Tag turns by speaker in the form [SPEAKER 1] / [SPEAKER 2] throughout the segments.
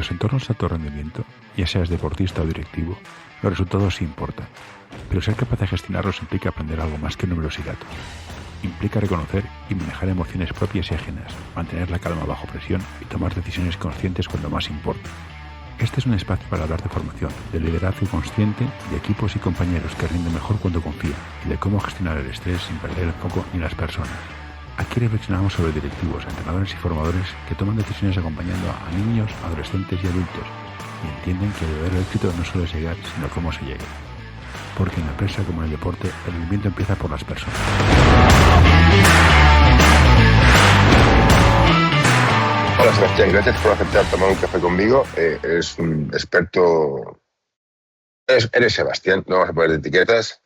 [SPEAKER 1] los entornos de alto rendimiento, ya seas deportista o directivo, los resultados sí importan, pero ser capaz de gestionarlos implica aprender algo más que números y datos. Implica reconocer y manejar emociones propias y ajenas, mantener la calma bajo presión y tomar decisiones conscientes cuando más importa. Este es un espacio para hablar de formación, de liderazgo consciente, de equipos y compañeros que rinden mejor cuando confían y de cómo gestionar el estrés sin perder el foco ni las personas. Aquí reflexionamos sobre directivos, entrenadores y formadores que toman decisiones acompañando a niños, adolescentes y adultos y entienden que el verdadero éxito no solo es llegar, sino cómo se llega. Porque en la empresa, como en el deporte, el rendimiento empieza por las personas.
[SPEAKER 2] Hola Sebastián, gracias por aceptar tomar un café conmigo. Eres un experto. Eres Sebastián, no vamos a poner etiquetas.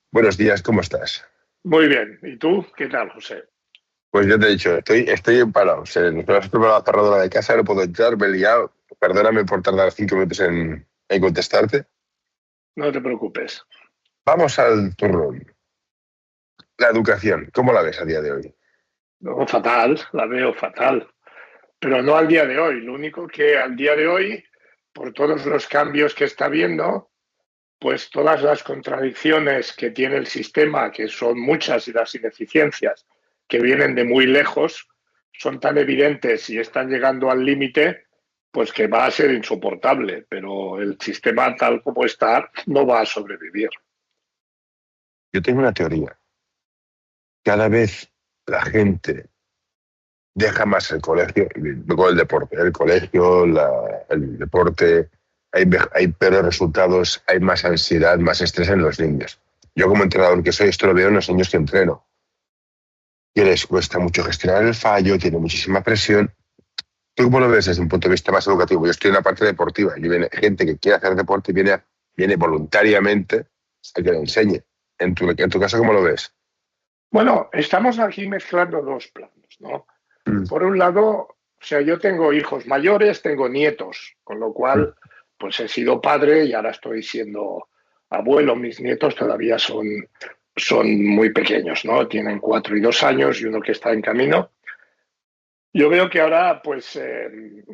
[SPEAKER 2] Buenos días, ¿cómo estás?
[SPEAKER 3] Muy bien. ¿Y tú? ¿Qué tal, José?
[SPEAKER 2] Pues yo te he dicho, estoy parado. Nos has preparado la cerradura de casa, no puedo entrar, me he liado. Perdóname por tardar 5 minutos en contestarte.
[SPEAKER 3] No te preocupes.
[SPEAKER 2] Vamos al turrón. La educación, ¿cómo la ves a día de hoy?
[SPEAKER 3] No, fatal, la veo fatal. Pero no al día de hoy. Lo único que al día de hoy, por todos los cambios que está habiendo, pues todas las contradicciones que tiene el sistema, que son muchas, y las ineficiencias que vienen de muy lejos, son tan evidentes y están llegando al límite, pues que va a ser insoportable. Pero el sistema tal como está no va a sobrevivir.
[SPEAKER 2] Yo tengo una teoría. Cada vez la gente deja más el colegio, luego el deporte, el colegio, el deporte, hay peores resultados, hay más ansiedad, más estrés en los niños. Yo como entrenador que soy, esto lo veo en los niños que entreno. Y les cuesta mucho gestionar el fallo, tiene muchísima presión. ¿Tú cómo lo ves desde un punto de vista más educativo? Yo estoy en la parte deportiva y viene gente que quiere hacer deporte y viene voluntariamente a que le enseñe. En tu caso, ¿cómo lo ves?
[SPEAKER 3] Bueno, estamos aquí mezclando dos planos, ¿no? Por un lado, o sea, yo tengo hijos mayores, tengo nietos, con lo cual, pues he sido padre y ahora estoy siendo abuelo. Mis nietos todavía son muy pequeños, ¿no? Tienen 4 y 2 años y uno que está en camino. Yo veo que ahora, pues,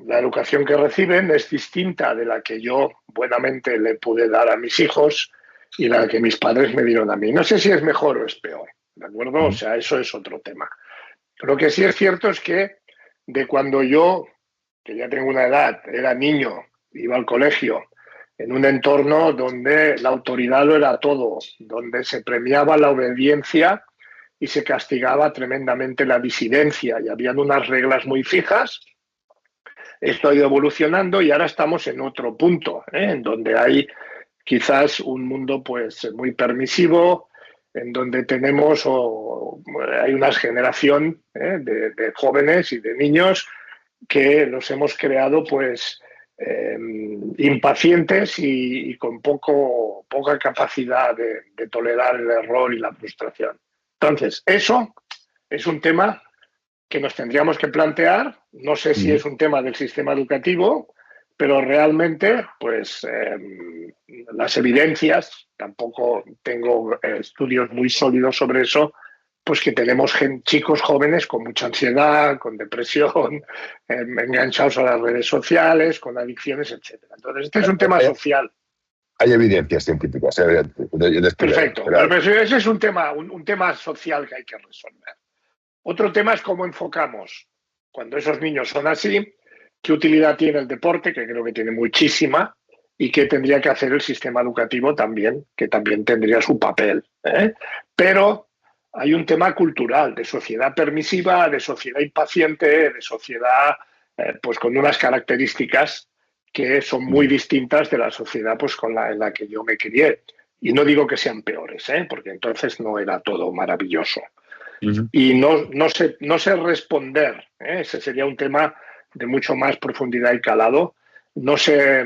[SPEAKER 3] la educación que reciben es distinta de la que yo buenamente le pude dar a mis hijos y la que mis padres me dieron a mí. No sé si es mejor o es peor, ¿de acuerdo? O sea, eso es otro tema. Lo que sí es cierto es que de cuando yo, que ya tengo una edad, era niño, iba al colegio, en un entorno donde la autoridad lo era todo, donde se premiaba la obediencia y se castigaba tremendamente la disidencia y habían unas reglas muy fijas. Esto ha ido evolucionando y ahora estamos en otro punto, en donde hay quizás un mundo pues muy permisivo, en donde tenemos hay una generación de jóvenes y de niños que los hemos creado pues impacientes y con poca capacidad de tolerar el error y la frustración. Entonces, eso es un tema que nos tendríamos que plantear. No sé si es un tema del sistema educativo, pero realmente, pues las evidencias, tampoco tengo estudios muy sólidos sobre eso, pues que tenemos chicos jóvenes con mucha ansiedad, con depresión, enganchados a las redes sociales, con adicciones, etcétera. Entonces, este es un tema social.
[SPEAKER 2] Hay evidencias científicas.
[SPEAKER 3] Perfecto. Pero ese es un tema social que hay que resolver. Otro tema es cómo enfocamos cuando esos niños son así, qué utilidad tiene el deporte, que creo que tiene muchísima, y qué tendría que hacer el sistema educativo también, que también tendría su papel. Pero hay un tema cultural, de sociedad permisiva, de sociedad impaciente, de sociedad pues con unas características que son muy distintas de la sociedad pues en la que yo me crié. Y no digo que sean peores, porque entonces no era todo maravilloso. Y no sé responder, ese sería un tema de mucho más profundidad y calado. No sé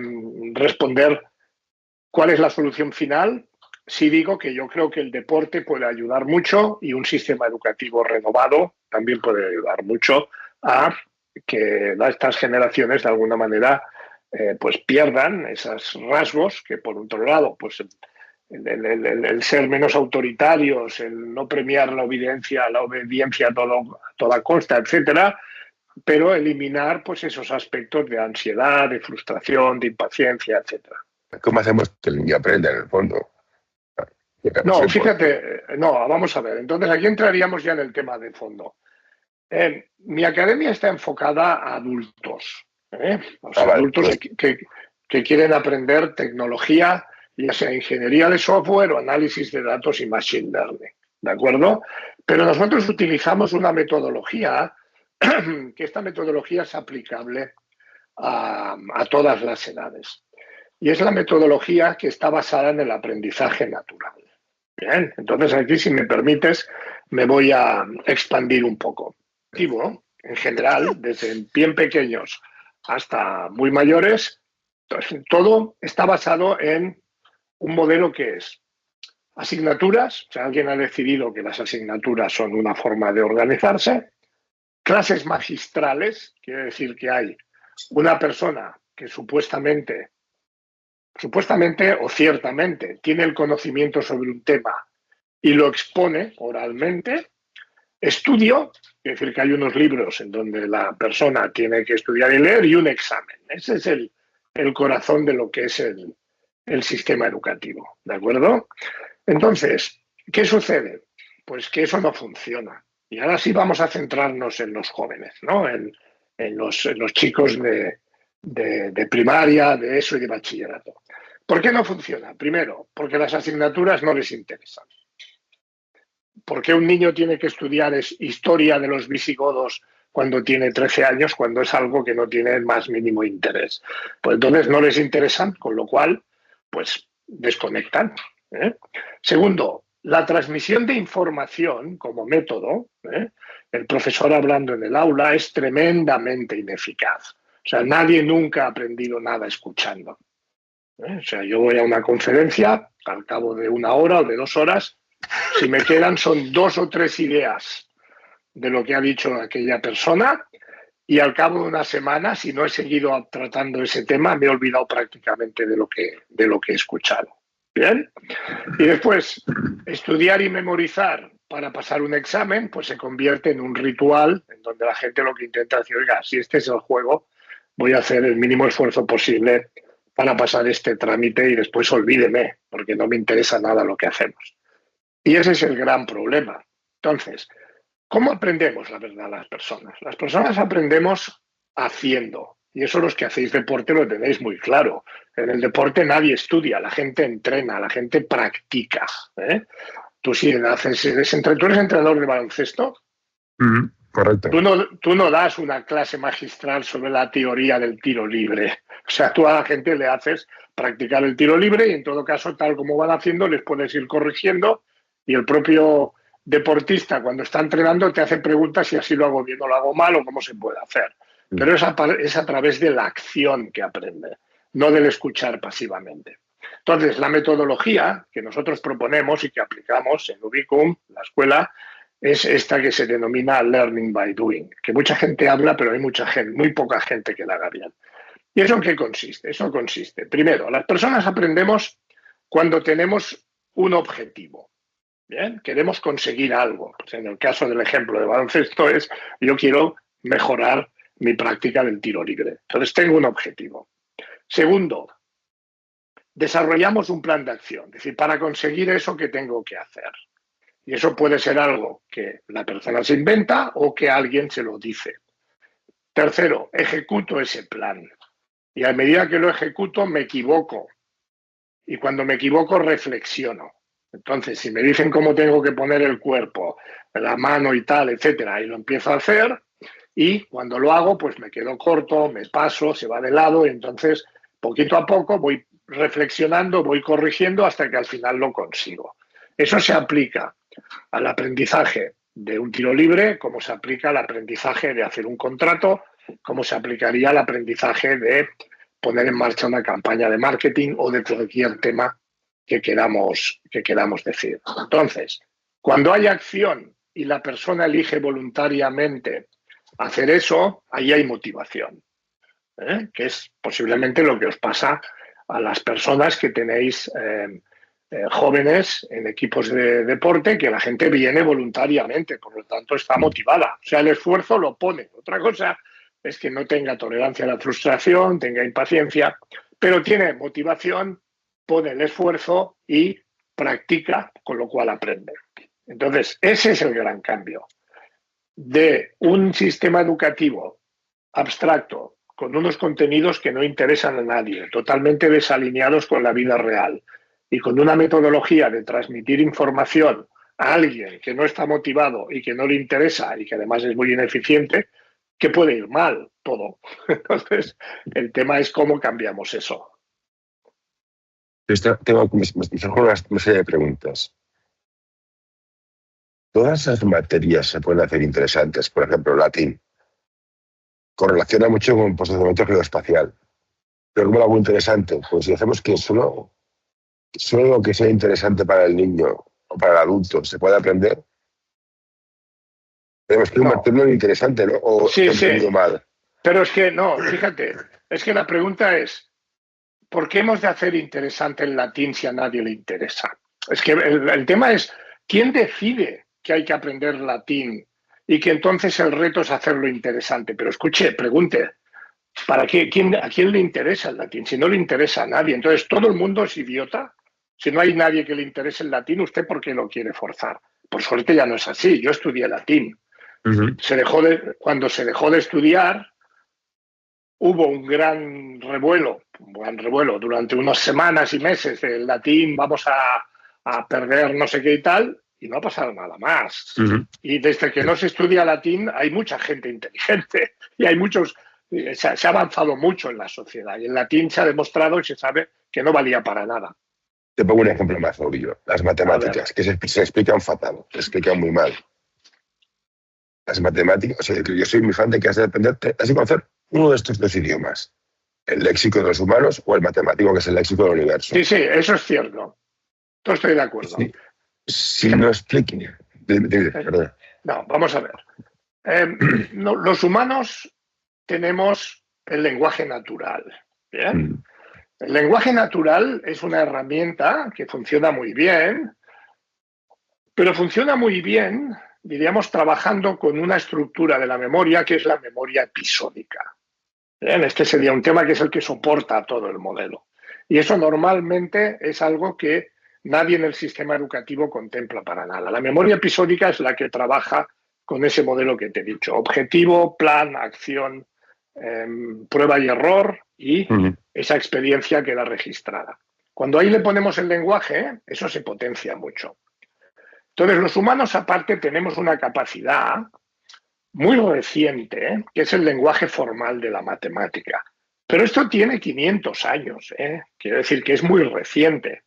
[SPEAKER 3] responder cuál es la solución final. Sí digo que yo creo que el deporte puede ayudar mucho y un sistema educativo renovado también puede ayudar mucho a que estas generaciones de alguna manera pues pierdan esos rasgos que por otro lado pues el ser menos autoritarios, el no premiar la obediencia a toda costa, etcétera, pero eliminar pues esos aspectos de ansiedad, de frustración, de impaciencia, etcétera.
[SPEAKER 2] ¿Cómo hacemos que el niño aprenda en el fondo?
[SPEAKER 3] No, fíjate, no, vamos a ver. Entonces aquí entraríamos ya en el tema de fondo. Mi academia está enfocada a adultos, o sea, adultos que quieren aprender tecnología, ya sea ingeniería de software o análisis de datos y machine learning, ¿de acuerdo? Pero nosotros utilizamos una metodología que esta metodología es aplicable a todas las edades. Y es la metodología que está basada en el aprendizaje natural. Bien, entonces aquí, si me permites, me voy a expandir un poco. En general, desde bien pequeños hasta muy mayores, todo está basado en un modelo que es asignaturas, o sea, alguien ha decidido que las asignaturas son una forma de organizarse, clases magistrales, quiere decir que hay una persona que supuestamente o ciertamente tiene el conocimiento sobre un tema y lo expone oralmente. Estudio, es decir, que hay unos libros en donde la persona tiene que estudiar y leer, y un examen. Ese es el corazón de lo que es el sistema educativo, ¿de acuerdo? Entonces, ¿qué sucede? Pues que eso no funciona. Y ahora sí vamos a centrarnos en los jóvenes, ¿no? En los chicos de primaria, de ESO y de bachillerato. ¿Por qué no funciona? Primero, porque las asignaturas no les interesan. ¿Por qué un niño tiene que estudiar historia de los visigodos cuando tiene 13 años, cuando es algo que no tiene el más mínimo interés? Pues entonces no les interesan, con lo cual, pues desconectan. Segundo, la transmisión de información como método, el profesor hablando en el aula, es tremendamente ineficaz. O sea, nadie nunca ha aprendido nada escuchando. O sea, yo voy a una conferencia, al cabo de 1 hora o de 2 horas, si me quedan son 2 o 3 ideas de lo que ha dicho aquella persona, y al cabo de una semana, si no he seguido tratando ese tema, me he olvidado prácticamente de lo que he escuchado. ¿Bien? Y después, estudiar y memorizar para pasar un examen, pues se convierte en un ritual en donde la gente lo que intenta decir, oiga, si este es el juego, voy a hacer el mínimo esfuerzo posible para pasar este trámite y después olvídeme, porque no me interesa nada lo que hacemos. Y ese es el gran problema. Entonces, ¿cómo aprendemos, la verdad, las personas? Las personas aprendemos haciendo. Y eso los que hacéis deporte lo tenéis muy claro. En el deporte nadie estudia, la gente entrena, la gente practica. Tú sí eres entrenador de baloncesto.
[SPEAKER 2] Correcto.
[SPEAKER 3] Tú no das una clase magistral sobre la teoría del tiro libre. O sea, tú a la gente le haces practicar el tiro libre y en todo caso, tal como van haciendo, les puedes ir corrigiendo, y el propio deportista, cuando está entrenando, te hace preguntas si así lo hago bien o lo hago mal o cómo se puede hacer. Pero es a través de la acción que aprende, no del escuchar pasivamente. Entonces, la metodología que nosotros proponemos y que aplicamos en Ubicum, la escuela, es esta que se denomina Learning by Doing, que mucha gente habla, pero hay muy poca gente que la haga bien. ¿Y eso en qué consiste? Eso consiste, primero, las personas aprendemos cuando tenemos un objetivo. Bien, queremos conseguir algo. Pues en el caso del ejemplo de baloncesto es, yo quiero mejorar mi práctica del tiro libre. Entonces tengo un objetivo. Segundo, desarrollamos un plan de acción. Es decir, para conseguir eso, ¿qué tengo que hacer? Y eso puede ser algo que la persona se inventa o que alguien se lo dice. Tercero, ejecuto ese plan. Y a medida que lo ejecuto, me equivoco. Y cuando me equivoco, reflexiono. Entonces, si me dicen cómo tengo que poner el cuerpo, la mano y tal, etcétera, y lo empiezo a hacer, y cuando lo hago, pues me quedo corto, me paso, se va de lado, y entonces, poquito a poco, voy reflexionando, voy corrigiendo hasta que al final lo consigo. Eso se aplica al aprendizaje de un tiro libre, como se aplica al aprendizaje de hacer un contrato, como se aplicaría al aprendizaje de poner en marcha una campaña de marketing o de cualquier tema que queramos decir. Entonces, cuando hay acción y la persona elige voluntariamente hacer eso, ahí hay motivación, que es posiblemente lo que os pasa a las personas que tenéis jóvenes en equipos de deporte, que la gente viene voluntariamente, por lo tanto está motivada. O sea, el esfuerzo lo pone. Otra cosa es que no tenga tolerancia a la frustración, tenga impaciencia, pero tiene motivación, pone el esfuerzo y practica, con lo cual aprende. Entonces, ese es el gran cambio de un sistema educativo abstracto, con unos contenidos que no interesan a nadie, totalmente desalineados con la vida real, y con una metodología de transmitir información a alguien que no está motivado y que no le interesa y que además es muy ineficiente, que puede ir mal todo. Entonces, el tema es cómo cambiamos eso.
[SPEAKER 2] Tengo una serie de preguntas. Todas esas materias se pueden hacer interesantes, por ejemplo, latín. Correlaciona mucho con procesamiento geoespacial. Pero ¿cómo lo hago interesante? Pues si hacemos que solo lo que sea interesante para el niño o para el adulto se puede aprender, tenemos que convertirlo en interesante, ¿no? O
[SPEAKER 3] sí.
[SPEAKER 2] mal.
[SPEAKER 3] Pero es que no, fíjate, es que la pregunta es, ¿por qué hemos de hacer interesante el latín si a nadie le interesa? Es que el tema es, ¿quién decide que hay que aprender latín y que entonces el reto es hacerlo interesante? Pero escuche, pregunte, ¿para qué? ¿A quién le interesa el latín? Si no le interesa a nadie, entonces todo el mundo es idiota. Si no hay nadie que le interese el latín, ¿usted por qué lo quiere forzar? Por suerte ya no es así. Yo estudié latín.
[SPEAKER 2] Uh-huh.
[SPEAKER 3] Cuando se dejó de estudiar, hubo un gran revuelo durante unas semanas y meses del latín, vamos a perder no sé qué y tal, y no ha pasado nada más.
[SPEAKER 2] Uh-huh.
[SPEAKER 3] Y desde que no se estudia latín hay mucha gente inteligente y hay muchos... Se ha avanzado mucho en la sociedad y el latín se ha demostrado y se sabe que no valía para nada.
[SPEAKER 2] Te pongo un ejemplo más obvio. Las matemáticas, que se explican fatal, se explican muy mal. Las matemáticas, o sea, yo soy muy fan de que has de conocer uno de estos dos idiomas. El léxico de los humanos o el matemático, que es el léxico del universo.
[SPEAKER 3] Sí, eso es cierto. Yo estoy de acuerdo.
[SPEAKER 2] Sí. Si no expliquen... Perdón.
[SPEAKER 3] No, vamos a ver. Los humanos tenemos el lenguaje natural. ¿Bien? El lenguaje natural es una herramienta que funciona muy bien, pero funciona muy bien, diríamos, trabajando con una estructura de la memoria que es la memoria episódica. Bien, este sería un tema que es el que soporta todo el modelo. Y eso normalmente es algo que nadie en el sistema educativo contempla para nada. La memoria episódica es la que trabaja con ese modelo que te he dicho. Objetivo, plan, acción, prueba y error y esa experiencia queda registrada. Cuando ahí le ponemos el lenguaje, eso se potencia mucho. Entonces, los humanos, aparte, tenemos una capacidad muy reciente, que es el lenguaje formal de la matemática. Pero esto tiene 500 años, quiero decir que es muy reciente.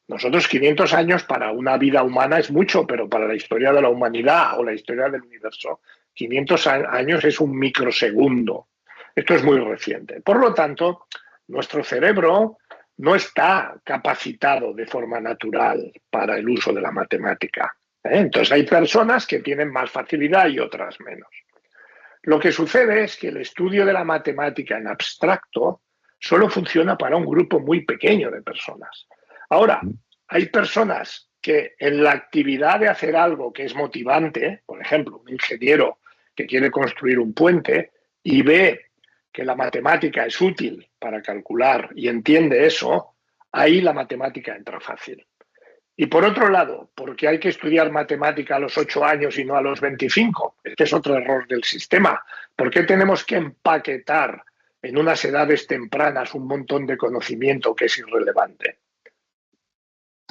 [SPEAKER 3] Nosotros 500 años para una vida humana es mucho, pero para la historia de la humanidad o la historia del universo, 500 años es un microsegundo. Esto es muy reciente. Por lo tanto, nuestro cerebro no está capacitado de forma natural para el uso de la matemática. Entonces hay personas que tienen más facilidad y otras menos. Lo que sucede es que el estudio de la matemática en abstracto solo funciona para un grupo muy pequeño de personas. Ahora, hay personas que en la actividad de hacer algo que es motivante, por ejemplo, un ingeniero que quiere construir un puente y ve que la matemática es útil para calcular y entiende eso, ahí la matemática entra fácil. Y por otro lado, porque hay que estudiar matemática a los 8 años y no a los 25. Este es otro error del sistema. ¿Por qué tenemos que empaquetar en unas edades tempranas un montón de conocimiento que es irrelevante?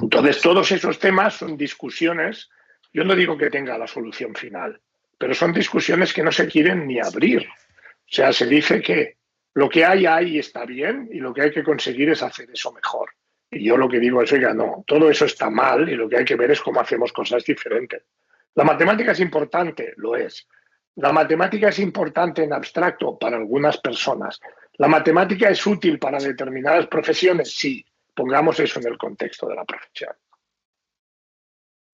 [SPEAKER 3] Entonces, todos esos temas son discusiones. Yo no digo que tenga la solución final, pero son discusiones que no se quieren ni abrir. O sea, se dice que lo que hay ahí está bien y lo que hay que conseguir es hacer eso mejor. Y yo lo que digo es, oiga, no, todo eso está mal y lo que hay que ver es cómo hacemos cosas diferentes. ¿La matemática es importante? Lo es. ¿La matemática es importante en abstracto para algunas personas? ¿La matemática es útil para determinadas profesiones? Sí. Pongamos eso en el contexto de la profesión.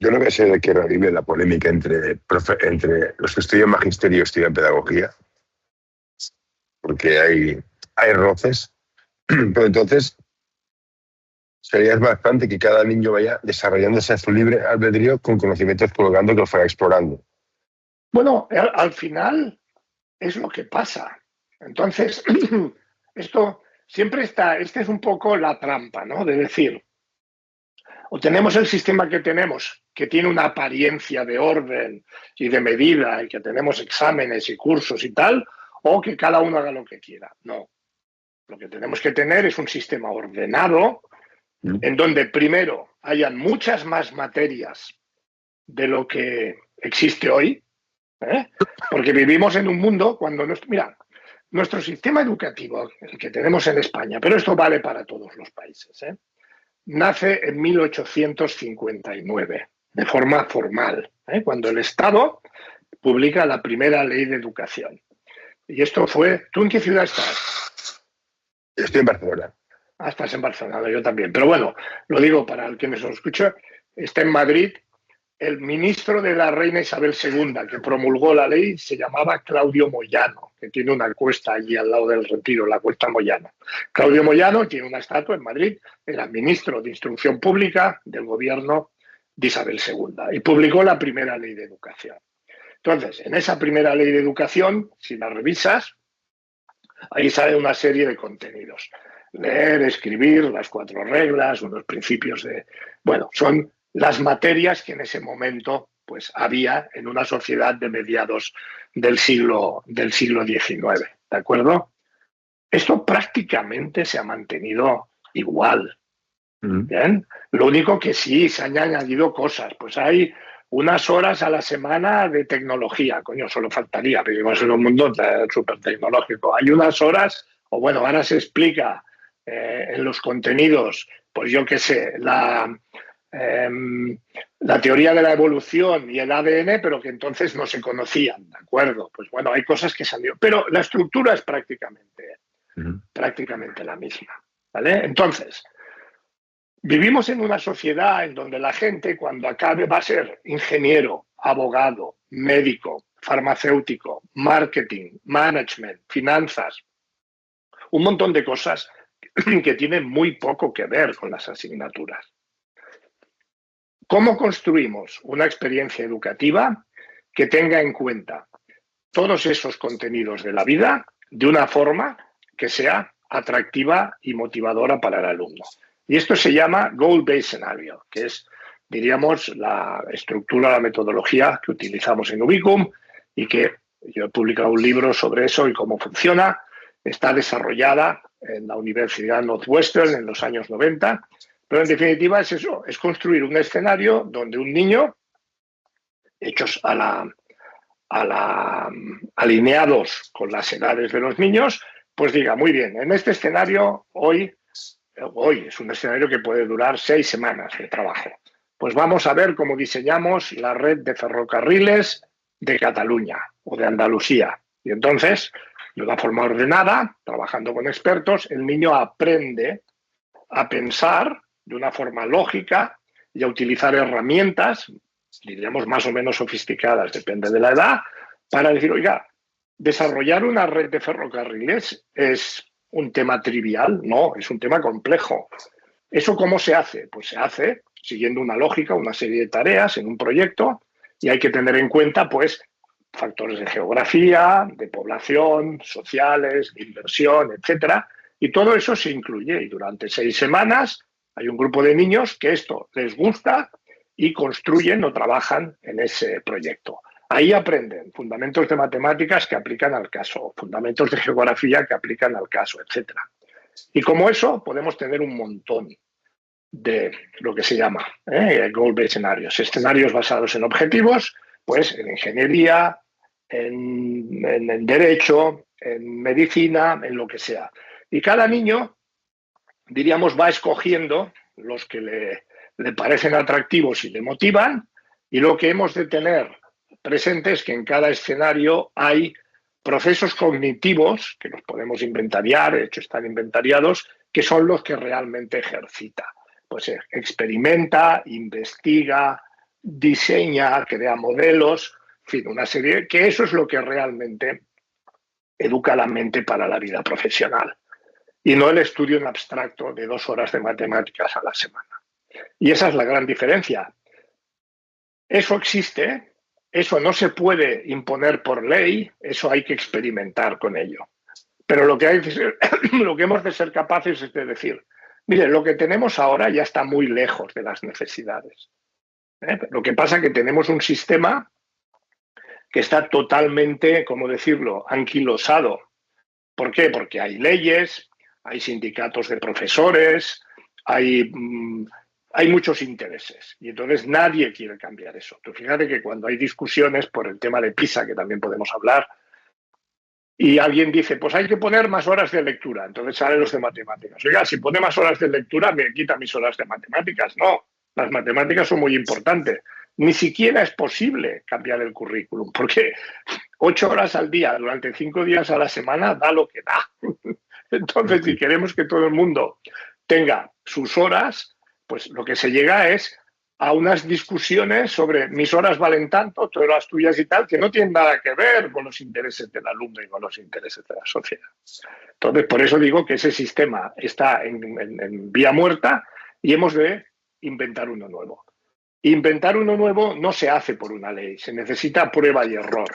[SPEAKER 2] Yo no sé de qué revive la polémica entre los que estudian magisterio y estudian pedagogía, porque hay roces, pero entonces sería bastante que cada niño vaya desarrollándose a su libre albedrío con conocimientos colgando que lo fuera explorando.
[SPEAKER 3] Bueno, al final es lo que pasa. Entonces, esto siempre está, esta es un poco la trampa, ¿no? De decir, o tenemos el sistema que tenemos, que tiene una apariencia de orden y de medida, y que tenemos exámenes y cursos y tal, o que cada uno haga lo que quiera. No. Lo que tenemos que tener es un sistema ordenado, en donde primero hayan muchas más materias de lo que existe hoy, porque vivimos en un mundo cuando nuestro sistema educativo, el que tenemos en España, pero esto vale para todos los países, nace en 1859 de forma formal, cuando el Estado publica la primera ley de educación. Y esto fue... ¿Tú en qué ciudad estás?
[SPEAKER 2] Estoy en Barcelona.
[SPEAKER 3] Ah, estás en Barcelona, yo también. Pero bueno, lo digo para el que me escucha, está en Madrid. El ministro de la reina Isabel II, que promulgó la ley, se llamaba Claudio Moyano, que tiene una cuesta allí al lado del Retiro, la Cuesta Moyano. Claudio Moyano tiene una estatua en Madrid, era ministro de Instrucción Pública del gobierno de Isabel II y publicó la primera ley de educación. Entonces, en esa primera ley de educación, si la revisas, ahí sale una serie de contenidos. Leer, escribir, las 4 reglas, unos principios de... Bueno, son las materias que en ese momento pues, había en una sociedad de mediados del siglo XIX, ¿de acuerdo? Esto prácticamente se ha mantenido igual, ¿bien? Lo único que sí, se han añadido cosas, pues hay unas horas a la semana de tecnología, coño, solo faltaría, vivimos en un mundo súper tecnológico. Hay unas horas, o bueno, ahora se explica en los contenidos, pues yo qué sé, la teoría de la evolución y el ADN, pero que entonces no se conocían, ¿de acuerdo? Pues bueno, hay cosas que se han ido, pero la estructura es prácticamente la misma, ¿vale? Entonces, vivimos en una sociedad en donde la gente, cuando acabe, va a ser ingeniero, abogado, médico, farmacéutico, marketing, management, finanzas, un montón de cosas que tienen muy poco que ver con las asignaturas. ¿Cómo construimos una experiencia educativa que tenga en cuenta todos esos contenidos de la vida de una forma que sea atractiva y motivadora para el alumno? Y esto se llama Goal-Based Scenario, que es, diríamos, la estructura, la metodología que utilizamos en Ubicum y que yo he publicado un libro sobre eso y cómo funciona. Está desarrollada en la Universidad Northwestern en los años 90, pero en definitiva es eso, es construir un escenario donde un niño, hechos alineados con las edades de los niños, pues diga, muy bien, en este escenario hoy es un escenario que puede durar 6 semanas de trabajo. Pues vamos a ver cómo diseñamos la red de ferrocarriles de Cataluña o de Andalucía. Y entonces, de una forma ordenada, trabajando con expertos, el niño aprende a pensar de una forma lógica y a utilizar herramientas, diríamos más o menos sofisticadas, depende de la edad, para decir, oiga, desarrollar una red de ferrocarriles es un tema trivial, no, es un tema complejo. ¿Eso cómo se hace? Pues se hace siguiendo una lógica, una serie de tareas en un proyecto y hay que tener en cuenta, pues, factores de geografía, de población, sociales, de inversión, etcétera. Y todo eso se incluye y durante 6 semanas hay un grupo de niños que esto les gusta y construyen o trabajan en ese proyecto. Ahí aprenden fundamentos de matemáticas que aplican al caso, fundamentos de geografía que aplican al caso, etc. Y como eso podemos tener un montón de lo que se llama goal-based scenarios, escenarios basados en objetivos, pues en ingeniería, en derecho, en medicina, en lo que sea. Y cada niño, diríamos, va escogiendo los que le parecen atractivos y le motivan, y lo que hemos de tener presente es que en cada escenario hay procesos cognitivos que los podemos inventariar, de hecho están inventariados, que son los que realmente ejercita. Pues experimenta, investiga, diseña, crea modelos, en fin, una serie, que eso es lo que realmente educa la mente para la vida profesional y no el estudio en abstracto de 2 horas de matemáticas a la semana. Y esa es la gran diferencia. Eso existe, eso no se puede imponer por ley, eso hay que experimentar con ello. Pero lo que lo que hemos de ser capaces es de decir, mire, lo que tenemos ahora ya está muy lejos de las necesidades. Lo que pasa es que tenemos un sistema que está totalmente, ¿cómo decirlo?, anquilosado. ¿Por qué? Porque hay leyes, hay sindicatos de profesores, hay muchos intereses. Y entonces nadie quiere cambiar eso. Tú fíjate que cuando hay discusiones por el tema de PISA, que también podemos hablar, y alguien dice, pues hay que poner más horas de lectura. Entonces salen los de matemáticas. Oiga, si pone más horas de lectura, me quita mis horas de matemáticas. No, las matemáticas son muy importantes. Ni siquiera es posible cambiar el currículum, porque 8 horas al día durante 5 días a la semana da lo que da. Entonces, si queremos que todo el mundo tenga sus horas, pues lo que se llega es a unas discusiones sobre mis horas valen tanto, todas las tuyas y tal, que no tienen nada que ver con los intereses del alumno y con los intereses de la sociedad. Entonces, por eso digo que ese sistema está en vía muerta y hemos de inventar uno nuevo. Inventar uno nuevo no se hace por una ley, se necesita prueba y error.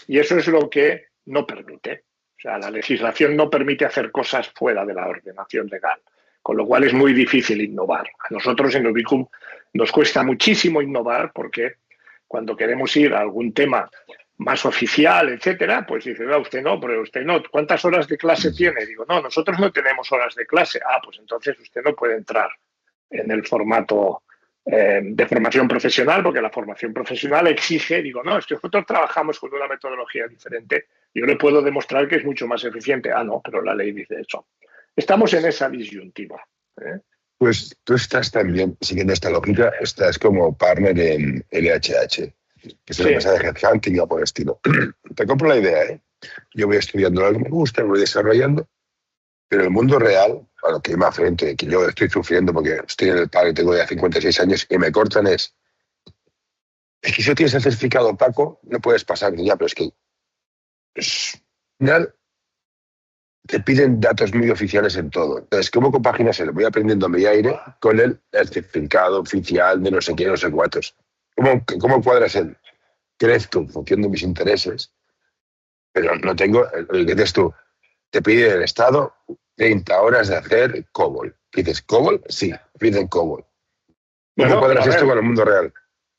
[SPEAKER 3] Y eso es lo que no permite. O sea, la legislación no permite hacer cosas fuera de la ordenación legal, con lo cual es muy difícil innovar. A nosotros en Ubicum nos cuesta muchísimo innovar porque cuando queremos ir a algún tema más oficial, etcétera, pues dice, no, usted no, pero usted no. ¿Cuántas horas de clase tiene? Digo, no, nosotros no tenemos horas de clase. Ah, pues entonces usted no puede entrar en el formato de formación profesional, porque la formación profesional exige, digo, no, es que nosotros trabajamos con una metodología diferente, yo le puedo demostrar que es mucho más eficiente. Ah, no, pero la ley dice eso. Estamos en esa disyuntiva.
[SPEAKER 2] Pues tú estás también, siguiendo esta lógica, estás como partner en LHH, que es una empresa de headhunting o por el estilo. Te compro la idea, ¿eh? Yo voy estudiando lo que me gusta, me voy desarrollando, pero el mundo real, a lo que me frente, que yo estoy sufriendo porque estoy en el paro y tengo ya 56 años y me cortan es que si no tienes el certificado opaco, no puedes pasar. Ya, pero es que al final te piden datos muy oficiales en todo. Entonces, ¿cómo compaginas él? Voy aprendiendo a mi aire con el certificado oficial de no sé qué, no sé cuántos. ¿Cómo cuadras él? Crezco en función de mis intereses, pero no tengo el que dices tú. Te pide el Estado 30 horas de hacer COBOL. ¿Dices COBOL? Sí, piden COBOL. ¿Cómo cuadras esto con el mundo real?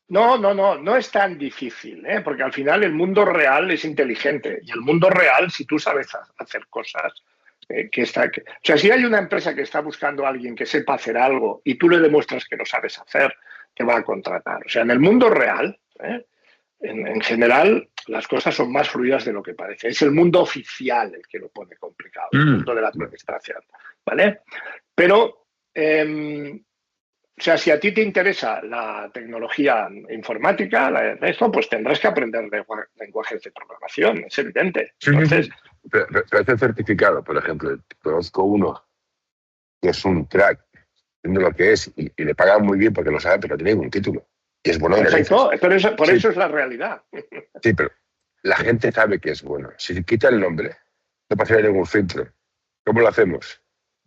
[SPEAKER 3] No es tan difícil, porque al final el mundo real es inteligente y el mundo real, si tú sabes hacer cosas, o sea, si hay una empresa que está buscando a alguien que sepa hacer algo y tú le demuestras que lo sabes hacer, te va a contratar. O sea, en el mundo real, en general, las cosas son más fluidas de lo que parece. Es el mundo oficial el que lo pone complicado, el mundo de la administración, ¿vale? Pero o sea, si a ti te interesa la tecnología informática, esto, pues tendrás que aprender lenguajes de programación, es evidente. Entonces,
[SPEAKER 2] pero este certificado, por ejemplo, conozco uno que es un crack, viendo lo que es, y le pagan muy bien porque lo sabe, pero no tiene ningún título. Y es bueno.
[SPEAKER 3] Perfecto, pero por eso es la realidad.
[SPEAKER 2] Sí, pero la gente sabe que es bueno. Si quita el nombre, no pasa ningún filtro. ¿Cómo lo hacemos?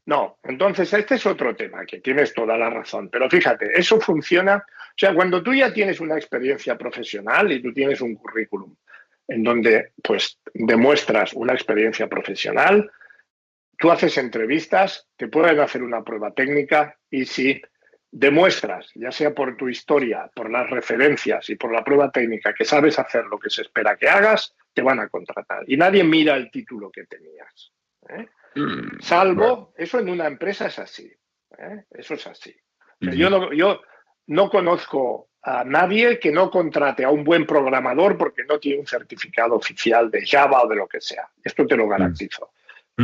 [SPEAKER 3] No, entonces este es otro tema, que tienes toda la razón. Pero fíjate, eso funciona. O sea, cuando tú ya tienes una experiencia profesional y tú tienes un currículum en donde pues demuestras una experiencia profesional, tú haces entrevistas, te pueden hacer una prueba técnica y si demuestras, ya sea por tu historia, por las referencias y por la prueba técnica, que sabes hacer lo que se espera que hagas, te van a contratar. Y nadie mira el título que tenías. Salvo, eso en una empresa es así. Eso es así. O sea, yo no conozco a nadie que no contrate a un buen programador porque no tiene un certificado oficial de Java o de lo que sea. Esto te lo garantizo.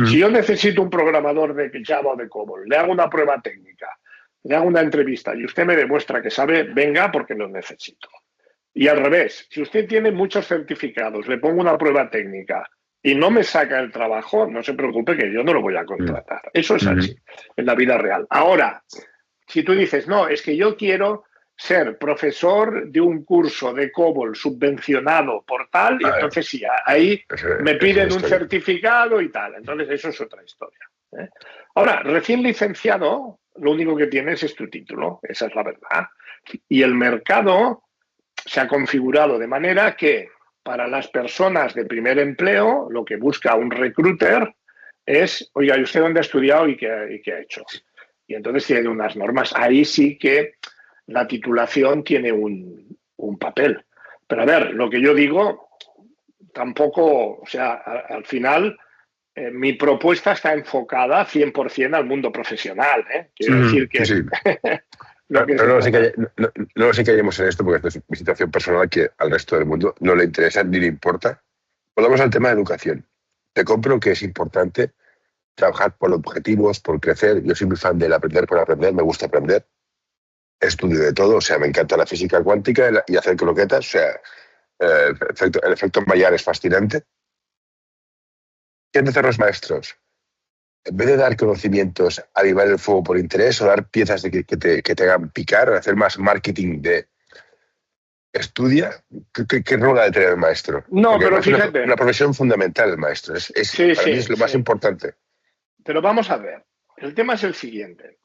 [SPEAKER 3] Si yo necesito un programador de Java o de COBOL, le hago una prueba técnica, le hago una entrevista y usted me demuestra que sabe, venga porque lo necesito. Y al revés, si usted tiene muchos certificados, le pongo una prueba técnica y no me saca el trabajo, no se preocupe que yo no lo voy a contratar. Eso es así, en la vida real. Ahora, si tú dices, no, es que yo quiero ser profesor de un curso de COBOL subvencionado por tal, y entonces sí, ahí me piden un certificado y tal. Entonces eso es otra historia. Ahora, recién licenciado, lo único que tienes es tu título, esa es la verdad. Y el mercado se ha configurado de manera que para las personas de primer empleo, lo que busca un recruiter es, oiga, ¿y usted dónde ha estudiado y qué ha hecho? Y entonces tiene unas normas. Ahí sí que la titulación tiene un papel. Pero a ver, lo que yo digo, tampoco, o sea, al final, mi propuesta está enfocada 100% al mundo profesional. Quiero decir que...
[SPEAKER 2] Sí. No sé que hayamos en esto, porque esto es mi situación personal que al resto del mundo no le interesa ni le importa. Volvamos al tema de educación. Te compro que es importante trabajar por objetivos, por crecer. Yo soy muy fan del aprender por aprender, me gusta aprender. Estudio de todo, o sea, me encanta la física cuántica y hacer croquetas, o sea, el efecto Maillard es fascinante. ¿Qué han de hacer los maestros? En vez de dar conocimientos, avivar el fuego por interés o dar piezas que te hagan picar, hacer más marketing de estudia, ¿qué rol ha de tener el maestro?
[SPEAKER 3] No,
[SPEAKER 2] porque
[SPEAKER 3] pero
[SPEAKER 2] es
[SPEAKER 3] fíjate.
[SPEAKER 2] una profesión fundamental el maestro, para mí es lo más importante.
[SPEAKER 3] Pero vamos a ver, el tema es el siguiente.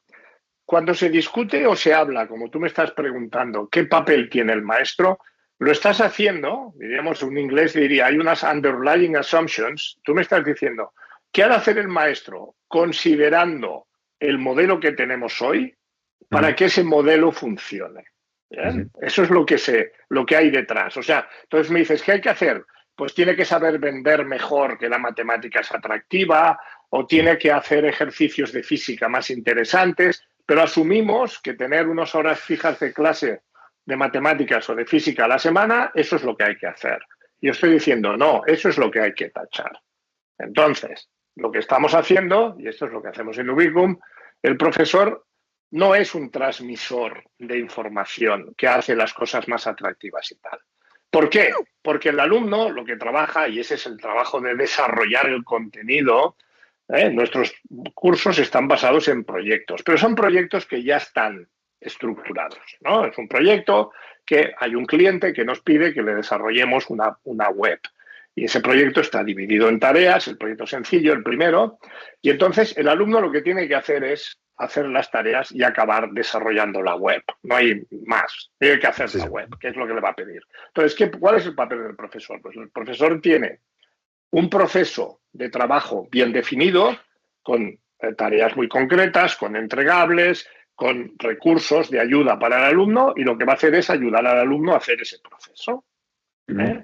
[SPEAKER 3] Cuando se discute o se habla, como tú me estás preguntando, ¿qué papel tiene el maestro? Lo estás haciendo, diríamos, un inglés diría, hay unas underlying assumptions. Tú me estás diciendo, ¿qué ha de hacer el maestro considerando el modelo que tenemos hoy para que ese modelo funcione? ¿Bien? Eso es lo que hay detrás. O sea, entonces me dices, ¿qué hay que hacer? Pues tiene que saber vender mejor, que la matemática es atractiva, o tiene que hacer ejercicios de física más interesantes, pero asumimos que tener unas horas fijas de clase de matemáticas o de física a la semana, eso es lo que hay que hacer. Yo estoy diciendo, no, eso es lo que hay que tachar. Entonces, lo que estamos haciendo, y esto es lo que hacemos en Ubicum, el profesor no es un transmisor de información que hace las cosas más atractivas y tal. ¿Por qué? Porque el alumno lo que trabaja, y ese es el trabajo de desarrollar el contenido, nuestros cursos están basados en proyectos, pero son proyectos que ya están estructurados, ¿no? Es un proyecto que hay un cliente que nos pide que le desarrollemos una web. Y ese proyecto está dividido en tareas, el proyecto sencillo, el primero, y entonces el alumno lo que tiene que hacer es hacer las tareas y acabar desarrollando la web. No hay más. Tiene que hacer la web, que es lo que le va a pedir. Entonces, ¿cuál es el papel del profesor? Pues el profesor tiene un proceso de trabajo bien definido, con tareas muy concretas, con entregables, con recursos de ayuda para el alumno, y lo que va a hacer es ayudar al alumno a hacer ese proceso.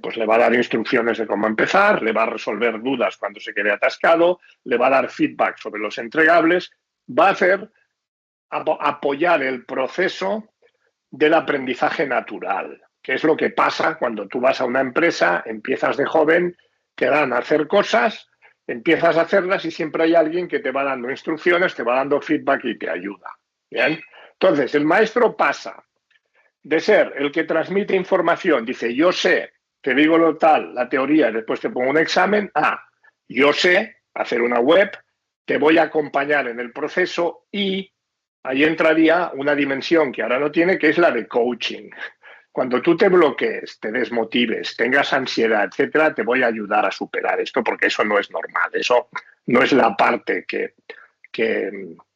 [SPEAKER 3] Pues le va a dar instrucciones de cómo empezar, le va a resolver dudas cuando se quede atascado, le va a dar feedback sobre los entregables, va a apoyar el proceso del aprendizaje natural, que es lo que pasa cuando tú vas a una empresa, empiezas de joven, te dan a hacer cosas, empiezas a hacerlas y siempre hay alguien que te va dando instrucciones, te va dando feedback y te ayuda. ¿Bien? Entonces, el maestro pasa de ser el que transmite información, dice, yo sé, te digo lo tal, la teoría, y después te pongo un examen, yo sé hacer una web, te voy a acompañar en el proceso, y ahí entraría una dimensión que ahora no tiene, que es la de coaching. Cuando tú te bloquees, te desmotives, tengas ansiedad, etcétera, te voy a ayudar a superar esto, porque eso no es normal, eso no es la parte que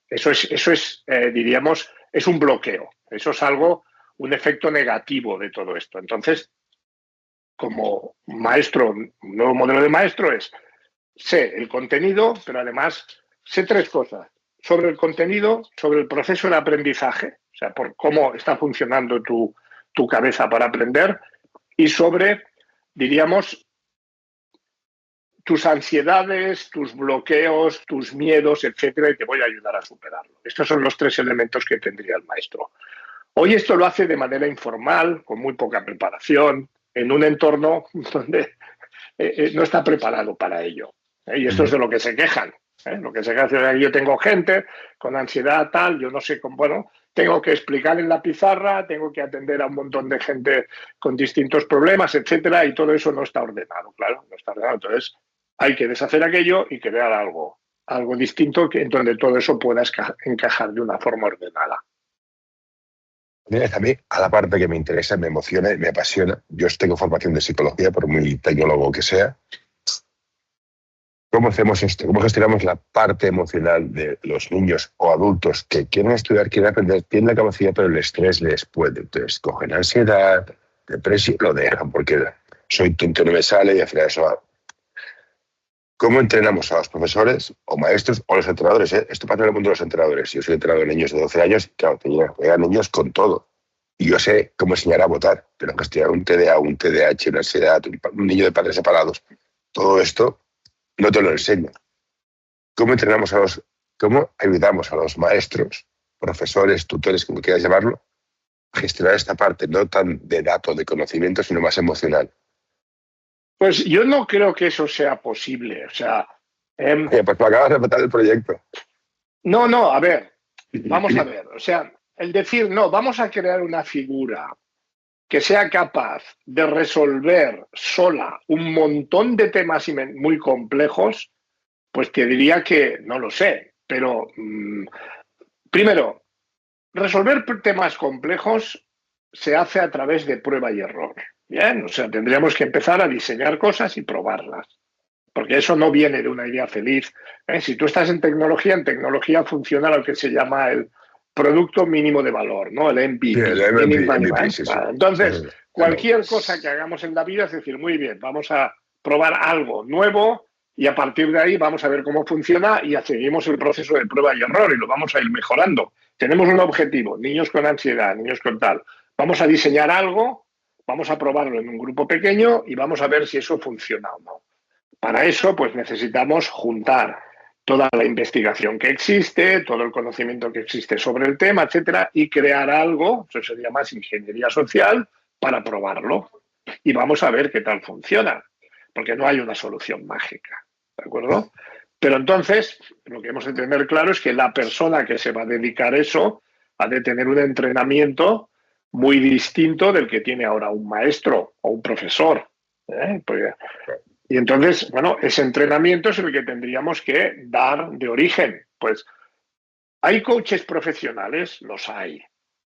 [SPEAKER 3] eso es diríamos, es un bloqueo, eso es algo, un efecto negativo de todo esto. Entonces, como maestro, un nuevo modelo de maestro es, sé el contenido, pero además sé tres cosas: sobre el contenido, sobre el proceso de aprendizaje, o sea, por cómo está funcionando tu cabeza para aprender, y sobre, diríamos, tus ansiedades, tus bloqueos, tus miedos, etcétera, y te voy a ayudar a superarlo. Estos son los tres elementos que tendría el maestro. Hoy esto lo hace de manera informal, con muy poca preparación, en un entorno donde no está preparado para ello. Y esto es de lo que se quejan. Lo que se quejan es que yo tengo gente con ansiedad tal, yo no sé cómo, bueno, tengo que explicar en la pizarra, tengo que atender a un montón de gente con distintos problemas, etcétera, y todo eso no está ordenado, claro, no está ordenado. Entonces, hay que deshacer aquello y crear algo distinto en donde todo eso pueda encajar de una forma ordenada.
[SPEAKER 2] A mí, a la parte que me interesa, me emociona y me apasiona. Yo tengo formación de psicología, por muy tecnólogo que sea. ¿Cómo hacemos esto? ¿Cómo gestionamos la parte emocional de los niños o adultos que quieren estudiar, quieren aprender, tienen la capacidad, pero el estrés les puede? Entonces, cogen ansiedad, depresión, lo dejan porque soy tonto, no me sale, y al final eso va. ¿Cómo entrenamos a los profesores o maestros o los entrenadores? Esto pasa en el mundo de los entrenadores. Yo soy entrenador de niños de 12 años, claro, llegan niños con todo. Y yo sé cómo enseñar a votar, pero gestionar un TDA, un TDAH, una ansiedad, un niño de padres separados, todo esto no te lo enseño. ¿Cómo ayudamos a los maestros, profesores, tutores, como quieras llamarlo, a gestionar esta parte, no tan de datos, de conocimiento, sino más emocional?
[SPEAKER 3] Pues yo no creo que eso sea posible. O sea,
[SPEAKER 2] pues me acabas de matar el proyecto.
[SPEAKER 3] No, a ver, vamos a ver. O sea, el decir, no, vamos a crear una figura que sea capaz de resolver sola un montón de temas muy complejos, pues te diría que no lo sé. Pero, primero, resolver temas complejos se hace a través de prueba y error. Bien, o sea, tendríamos que empezar a diseñar cosas y probarlas, porque eso no viene de una idea feliz. Si tú estás en tecnología funciona lo que se llama el producto mínimo de valor, ¿no? El MVP.
[SPEAKER 2] Sí, el MVP, sí.
[SPEAKER 3] Entonces, cualquier cosa que hagamos en la vida es decir, muy bien, vamos a probar algo nuevo y a partir de ahí vamos a ver cómo funciona y seguimos el proceso de prueba y error y lo vamos a ir mejorando. Tenemos un objetivo, niños con ansiedad, niños con tal. Vamos a diseñar algo, vamos a probarlo en un grupo pequeño y vamos a ver si eso funciona o no. Para eso, pues necesitamos juntar toda la investigación que existe, todo el conocimiento que existe sobre el tema, etcétera, y crear algo, eso sería más ingeniería social, para probarlo. Y vamos a ver qué tal funciona, porque no hay una solución mágica, ¿de acuerdo? Pero entonces, lo que hemos de tener claro es que la persona que se va a dedicar a eso ha de tener un entrenamiento muy distinto del que tiene ahora un maestro o un profesor. Y entonces, bueno, ese entrenamiento es el que tendríamos que dar de origen. Pues, ¿hay coaches profesionales? Los hay.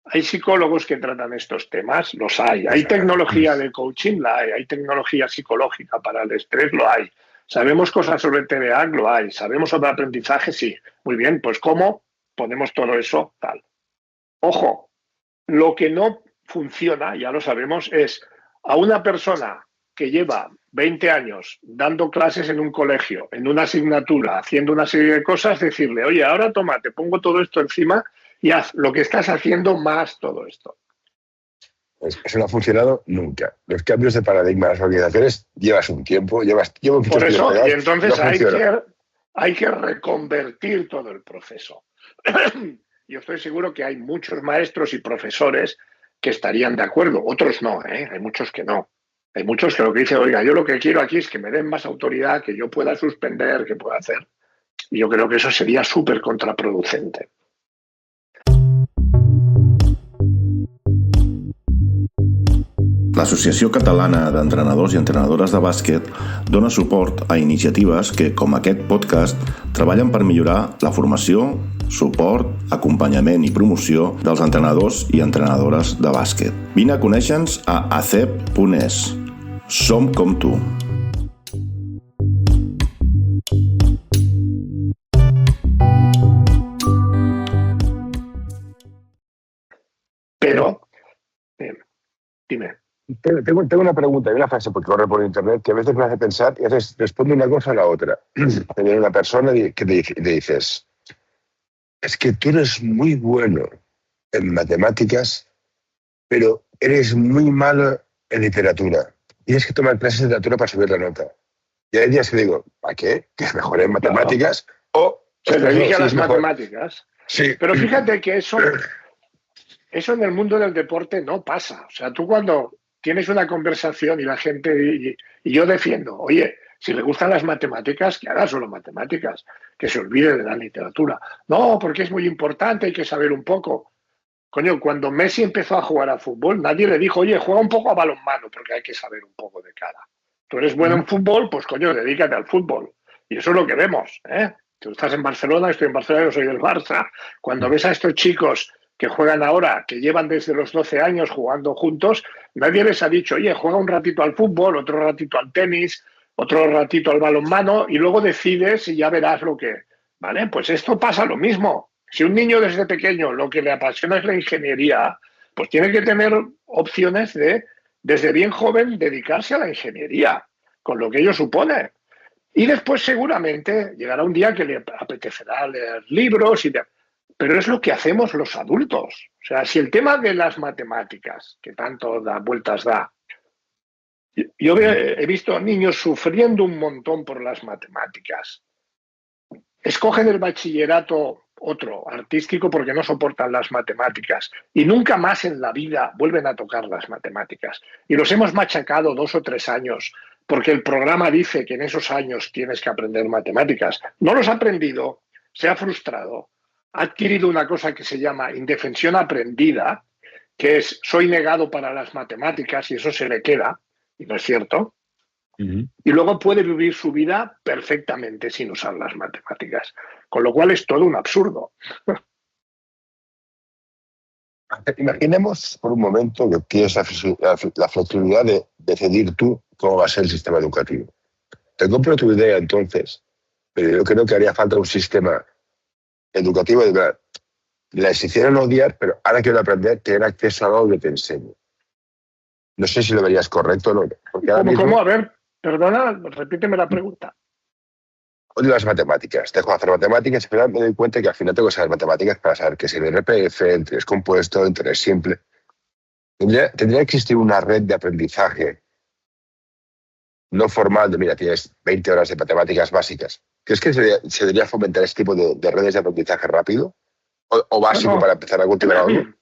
[SPEAKER 3] ¿Hay psicólogos que tratan estos temas? Los hay. ¿Hay tecnología de coaching? La hay. ¿Hay tecnología psicológica para el estrés? Lo hay. ¿Sabemos cosas sobre el TDA? Lo hay. ¿Sabemos sobre aprendizaje? Sí. Muy bien, pues ¿cómo ponemos todo eso? Tal. Ojo, lo que no funciona, ya lo sabemos, es a una persona que lleva 20 años dando clases en un colegio, en una asignatura, haciendo una serie de cosas, decirle, oye, ahora toma, te pongo todo esto encima y haz lo que estás haciendo más todo esto.
[SPEAKER 2] Eso no ha funcionado nunca. Los cambios de paradigma de las organizaciones llevas un tiempo, llevo muchos
[SPEAKER 3] Por eso,
[SPEAKER 2] pegados,
[SPEAKER 3] y entonces
[SPEAKER 2] no
[SPEAKER 3] hay que reconvertir todo el proceso. Yo estoy seguro que hay muchos maestros y profesores que estarían de acuerdo, otros no, hay muchos que no. Hay muchos que lo que dicen, oiga, yo lo que quiero aquí es que me den más autoridad, que yo pueda suspender, que pueda hacer. Y yo creo que eso sería súper contraproducente.
[SPEAKER 4] L'Associació Catalana d'Entrenadors i Entrenadores de Bàsquet dona suport a iniciatives que, com aquest podcast, treballen per millorar la formació, suport, acompanyament i promoció dels entrenadors i entrenadores de bàsquet. Vine a conèixer-nos a acep.es. Som com tu.
[SPEAKER 3] Pero, dime.
[SPEAKER 2] Tengo una pregunta y una frase porque corre por internet que a veces me hace pensar y a veces responde una cosa a la otra. Tener una persona que te dices, es que tú eres muy bueno en matemáticas, pero eres muy malo en literatura. Tienes que tomar clases de literatura para subir la nota. Y hay días que digo, ¿para qué? Que es mejor en matemáticas o...
[SPEAKER 3] Se dedica a las matemáticas.
[SPEAKER 2] Sí.
[SPEAKER 3] Pero fíjate que eso en el mundo del deporte no pasa. O sea, tú cuando tienes una conversación y la gente, y yo defiendo, oye, si le gustan las matemáticas, que haga solo matemáticas, que se olvide de la literatura. No, porque es muy importante, hay que saber un poco. Coño, cuando Messi empezó a jugar a fútbol, nadie le dijo, oye, juega un poco a balonmano, porque hay que saber un poco de cada. Tú eres bueno en fútbol, pues coño, dedícate al fútbol. Y eso es lo que vemos, Tú estás en Barcelona, estoy en Barcelona, yo soy del Barça. Cuando ves a estos chicos que juegan ahora, que llevan desde los 12 años jugando juntos, nadie les ha dicho, oye, juega un ratito al fútbol, otro ratito al tenis, otro ratito al balonmano, y luego decides y ya verás lo que... ¿Vale? Pues esto pasa lo mismo. Si un niño desde pequeño lo que le apasiona es la ingeniería, pues tiene que tener opciones de, desde bien joven, dedicarse a la ingeniería, con lo que ello supone. Y después seguramente llegará un día que le apetecerá leer libros, pero es lo que hacemos los adultos. O sea, si el tema de las matemáticas, que tanto da vueltas da, yo he visto niños sufriendo un montón por las matemáticas. Escogen el bachillerato otro, artístico, porque no soportan las matemáticas y nunca más en la vida vuelven a tocar las matemáticas. Y los hemos machacado 2 o 3 años porque el programa dice que en esos años tienes que aprender matemáticas. No los ha aprendido, se ha frustrado, ha adquirido una cosa que se llama indefensión aprendida, que es soy negado para las matemáticas y eso se le queda, y no es cierto. Y luego puede vivir su vida perfectamente sin usar las matemáticas, con lo cual es todo un absurdo.
[SPEAKER 2] Imaginemos por un momento que tienes la flexibilidad de decidir tú cómo va a ser el sistema educativo. Te compro tu idea entonces, pero yo creo que haría falta un sistema educativo de verdad. Les hicieron odiar, pero ahora quiero aprender, tener acceso a algo que te enseñe. No sé si lo verías correcto o no.
[SPEAKER 3] ¿Cómo? A ver, perdona, repíteme la pregunta.
[SPEAKER 2] Odio las matemáticas. Dejo de hacer matemáticas y al final me doy cuenta que al final tengo que saber matemáticas para saber qué es el RPF, interés compuesto, interés simple. Tendría que existir una red de aprendizaje no formal de, mira, tienes 20 horas de matemáticas básicas. ¿Crees que se debería fomentar este tipo de redes de aprendizaje rápido? ¿O básico para empezar a cultivar algo?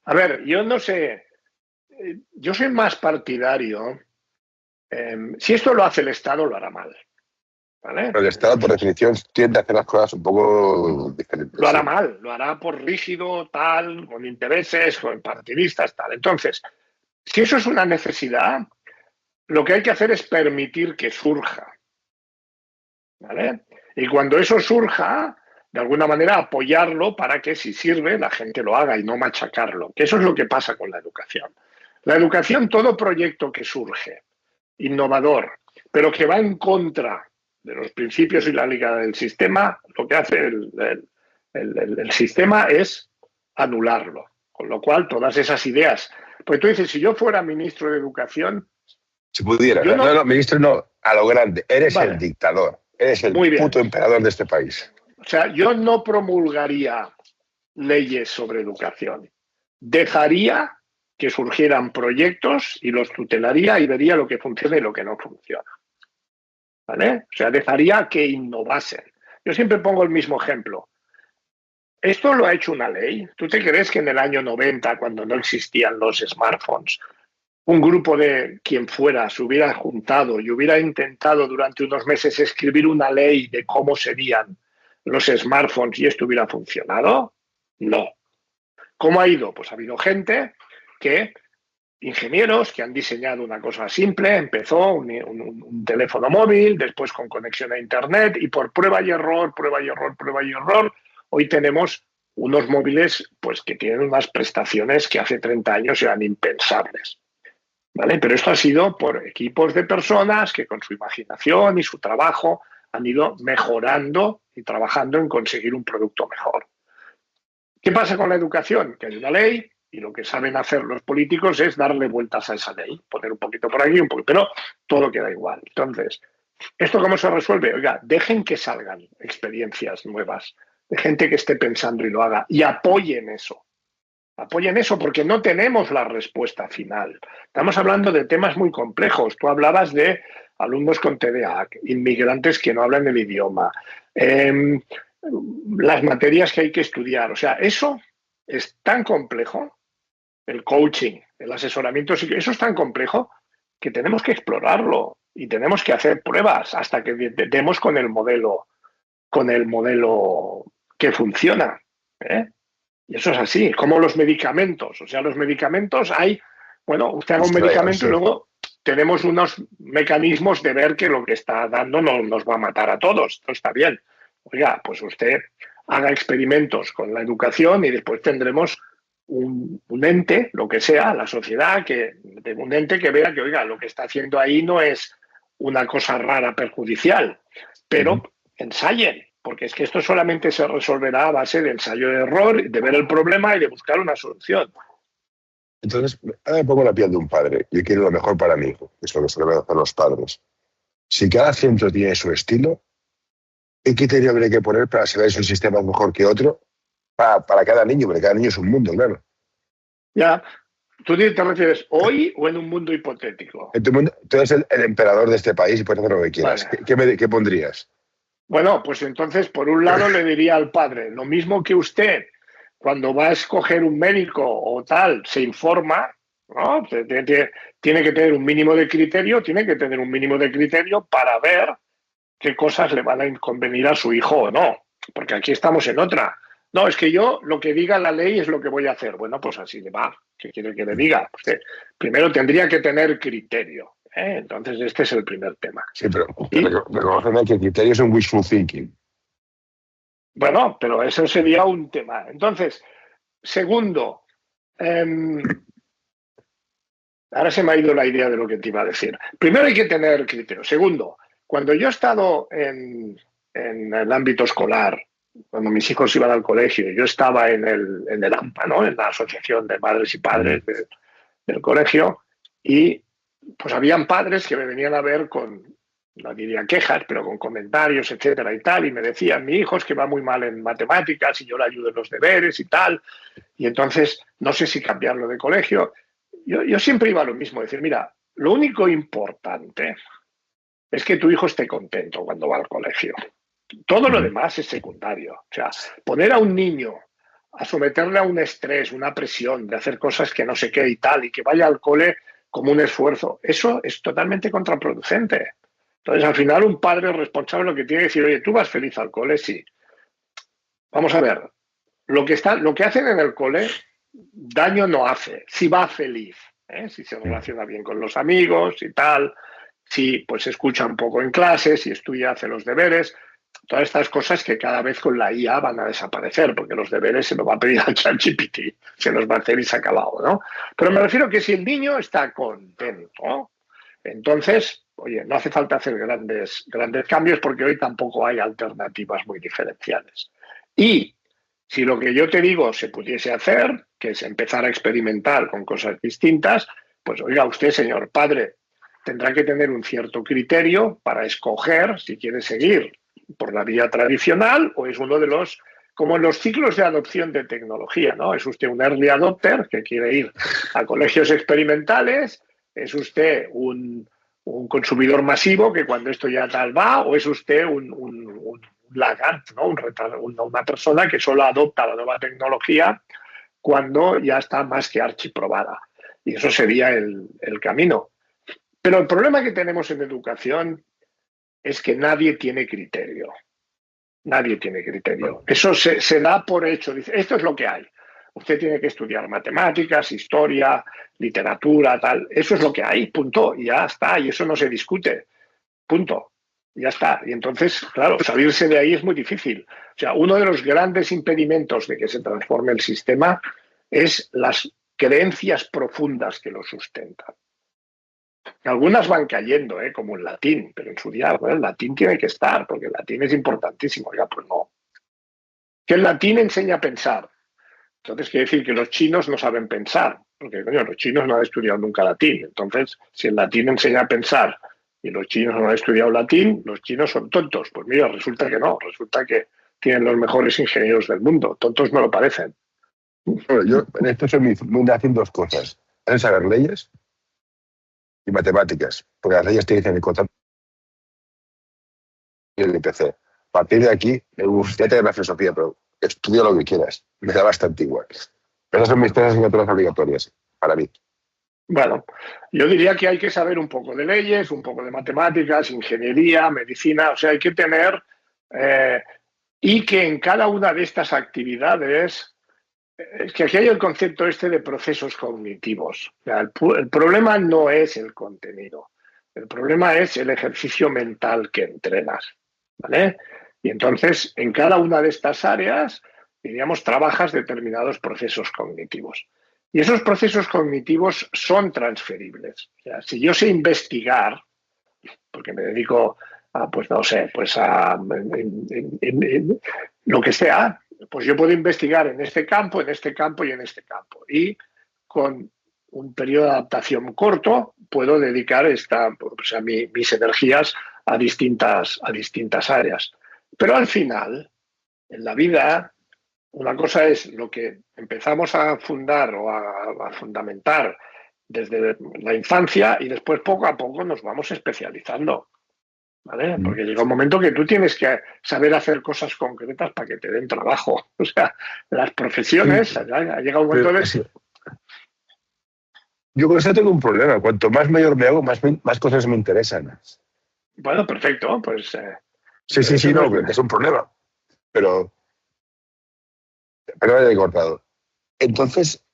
[SPEAKER 3] A ver, yo no sé. Yo soy más partidario. Si esto lo hace el Estado, lo hará mal. ¿Vale?
[SPEAKER 2] Pero el Estado, por definición, tiende a hacer las cosas un poco diferentes.
[SPEAKER 3] Lo hará mal, lo hará por rígido, tal, con intereses, con partidistas, tal. Entonces, si eso es una necesidad, lo que hay que hacer es permitir que surja. ¿Vale? Y cuando eso surja, de alguna manera apoyarlo para que, si sirve, la gente lo haga y no machacarlo. Que eso es lo que pasa con la educación. La educación, todo proyecto que surge, innovador, pero que va en contra de los principios y la liga del sistema, lo que hace el sistema es anularlo. Con lo cual, todas esas ideas. Pues tú dices, si yo fuera ministro de Educación...
[SPEAKER 2] Si pudiera. No, ministro no, a lo grande. Eres el dictador. Eres el puto emperador de este país.
[SPEAKER 3] O sea, yo no promulgaría leyes sobre educación. Dejaría que surgieran proyectos y los tutelaría y vería lo que funciona y lo que no funciona. ¿Vale? O sea, dejaría que innovasen. Yo siempre pongo el mismo ejemplo. Esto lo ha hecho una ley. ¿Tú te crees que en el año 90, cuando no existían los smartphones, un grupo de quien fuera se hubiera juntado y hubiera intentado durante unos meses escribir una ley de cómo serían los smartphones y esto hubiera funcionado? No. ¿Cómo ha ido? Pues ha habido gente ingenieros que han diseñado una cosa simple, empezó un teléfono móvil, después con conexión a Internet y por prueba y error, hoy tenemos unos móviles pues, que tienen unas prestaciones que hace 30 años eran impensables. ¿Vale? Pero esto ha sido por equipos de personas que con su imaginación y su trabajo han ido mejorando y trabajando en conseguir un producto mejor. ¿Qué pasa con la educación? Que hay una ley y lo que saben hacer los políticos es darle vueltas a esa ley, poner un poquito por aquí, un poquito, pero todo queda igual. Entonces, ¿esto cómo se resuelve? Oiga, dejen que salgan experiencias nuevas, de gente que esté pensando y lo haga, y apoyen eso. Apoyen eso porque no tenemos la respuesta final. Estamos hablando de temas muy complejos. Tú hablabas de alumnos con TDA, inmigrantes que no hablan el idioma, las materias que hay que estudiar. O sea, eso es tan complejo, el coaching, el asesoramiento, eso es tan complejo que tenemos que explorarlo y tenemos que hacer pruebas hasta que demos con el modelo que funciona. Y eso es así, como los medicamentos. O sea, los medicamentos usted haga un medicamento y luego tenemos unos mecanismos de ver que lo que está dando no nos va a matar a todos. Esto está bien. Oiga, pues usted haga experimentos con la educación y después tendremos un ente, lo que sea, la sociedad, un ente que vea que, oiga, lo que está haciendo ahí no es una cosa rara, perjudicial, pero ensayen, porque es que esto solamente se resolverá a base de ensayo y error, de ver el problema y de buscar una solución.
[SPEAKER 2] Entonces, ahora me pongo la piel de un padre. Yo quiero lo mejor para mi hijo, que es lo que suelen hacer los padres. Si cada centro tiene su estilo, ¿qué criterio habría que poner para saber si un sistema es mejor que otro? Para cada niño, porque cada niño es un mundo, claro.
[SPEAKER 3] Ya. ¿Tú te refieres hoy o en un mundo hipotético?
[SPEAKER 2] En tu mundo, tú eres el emperador de este país y puedes hacer lo que quieras. Vale. ¿Qué pondrías?
[SPEAKER 3] Bueno, pues entonces, por un lado, le diría al padre, lo mismo que usted, cuando va a escoger un médico o tal, se informa, ¿no? Tiene que tener un mínimo de criterio, para ver qué cosas le van a convenir a su hijo o no. Porque aquí estamos en otra. No, es que yo lo que diga la ley es lo que voy a hacer. Bueno, pues así le va. ¿Qué quiere que le diga? Usted primero tendría que tener criterio. Entonces, este es el primer tema.
[SPEAKER 2] Sí, pero reconoceme que el criterio es un wishful thinking.
[SPEAKER 3] Bueno, pero eso sería un tema. Entonces, segundo, ahora se me ha ido la idea de lo que te iba a decir. Primero hay que tener criterio. Segundo, cuando yo he estado en el ámbito escolar, cuando mis hijos iban al colegio, yo estaba en el AMPA, ¿no? En la Asociación de Madres y Padres del colegio, y pues habían padres que me venían a ver con, no diría quejas, pero con comentarios, etcétera y tal, y me decían, mi hijo es que va muy mal en matemáticas y yo le ayudo en los deberes y tal, y entonces no sé si cambiarlo de colegio. Yo siempre iba a lo mismo, decir, mira, lo único importante es que tu hijo esté contento cuando va al colegio. Todo lo demás es secundario. O sea, poner a un niño a someterle a un estrés, una presión de hacer cosas que no sé qué y tal, y que vaya al cole como un esfuerzo, eso es totalmente contraproducente. Entonces, al final, un padre responsable lo que tiene que decir, oye, ¿tú vas feliz al cole? Sí. Vamos a ver, lo que hacen en el cole, daño no hace, si va feliz, si se relaciona bien con los amigos y tal, si pues escucha un poco en clase, si estudia, hace los deberes. Todas estas cosas que cada vez con la IA van a desaparecer, porque los deberes se los va a pedir al ChatGPT, se los va a hacer y se ha acabado, ¿no? Pero me refiero que si el niño está contento, entonces, oye, no hace falta hacer grandes cambios, porque hoy tampoco hay alternativas muy diferenciales. Y si lo que yo te digo se pudiese hacer, que es empezar a experimentar con cosas distintas, pues oiga, usted, señor padre, tendrá que tener un cierto criterio para escoger si quiere seguir por la vía tradicional o es uno de los, como en los ciclos de adopción de tecnología, ¿no? Es usted un early adopter que quiere ir a colegios experimentales, es usted un consumidor masivo que cuando esto ya tal va, o es usted un laggard, ¿no? Una persona que solo adopta la nueva tecnología cuando ya está más que archiprobada. Y eso sería el camino. Pero el problema que tenemos en educación es que nadie tiene criterio. Nadie tiene criterio. Eso se da por hecho. Dice, esto es lo que hay. Usted tiene que estudiar matemáticas, historia, literatura, tal. Eso es lo que hay, punto. Y ya está. Y eso no se discute. Punto. Ya está. Y entonces, claro, salirse de ahí es muy difícil. O sea, uno de los grandes impedimentos de que se transforme el sistema es las creencias profundas que lo sustentan. Algunas van cayendo, como el latín, pero en su día, bueno, el latín tiene que estar, porque el latín es importantísimo. Oiga, pues no. Que el latín enseña a pensar. Entonces quiere decir que los chinos no saben pensar, porque coño, los chinos no han estudiado nunca latín. Entonces, si el latín enseña a pensar y los chinos no han estudiado latín, los chinos son tontos. Pues mira, resulta que no, resulta que tienen los mejores ingenieros del mundo. Tontos no lo parecen.
[SPEAKER 2] Bueno, yo en esto soy muy haciendo dos cosas. Es saber leyes y matemáticas, porque las leyes te dicen el contrato y el IPC. A partir de aquí, me gustaría tener la filosofía, pero estudia lo que quieras. Me da bastante igual. Esas son mis tres asignaturas obligatorias para mí.
[SPEAKER 3] Bueno, yo diría que hay que saber un poco de leyes, un poco de matemáticas, ingeniería, medicina, o sea, hay que tener y que en cada una de estas actividades, es que aquí hay el concepto de procesos cognitivos. O sea, el problema no es el contenido, el problema es el ejercicio mental que entrenas, ¿vale? Y entonces, en cada una de estas áreas, diríamos, trabajas determinados procesos cognitivos. Y esos procesos cognitivos son transferibles. O sea, si yo sé investigar, porque me dedico a, pues no sé, pues a lo que sea, pues yo puedo investigar en este campo, en este campo y en este campo. Y con un periodo de adaptación corto puedo dedicar mis energías a distintas áreas. Pero al final, en la vida, una cosa es lo que empezamos a fundar o a fundamentar desde la infancia y después poco a poco nos vamos especializando, ¿vale? Porque llega un momento que tú tienes que saber hacer cosas concretas para que te den trabajo. O sea, las profesiones, ha llegado un momento de...
[SPEAKER 2] Sí. Yo con eso tengo un problema. Cuanto más mayor me hago, más cosas me interesan.
[SPEAKER 3] Bueno, perfecto, pues...
[SPEAKER 2] Sí, no, es un problema. Pero me he cortado. Entonces,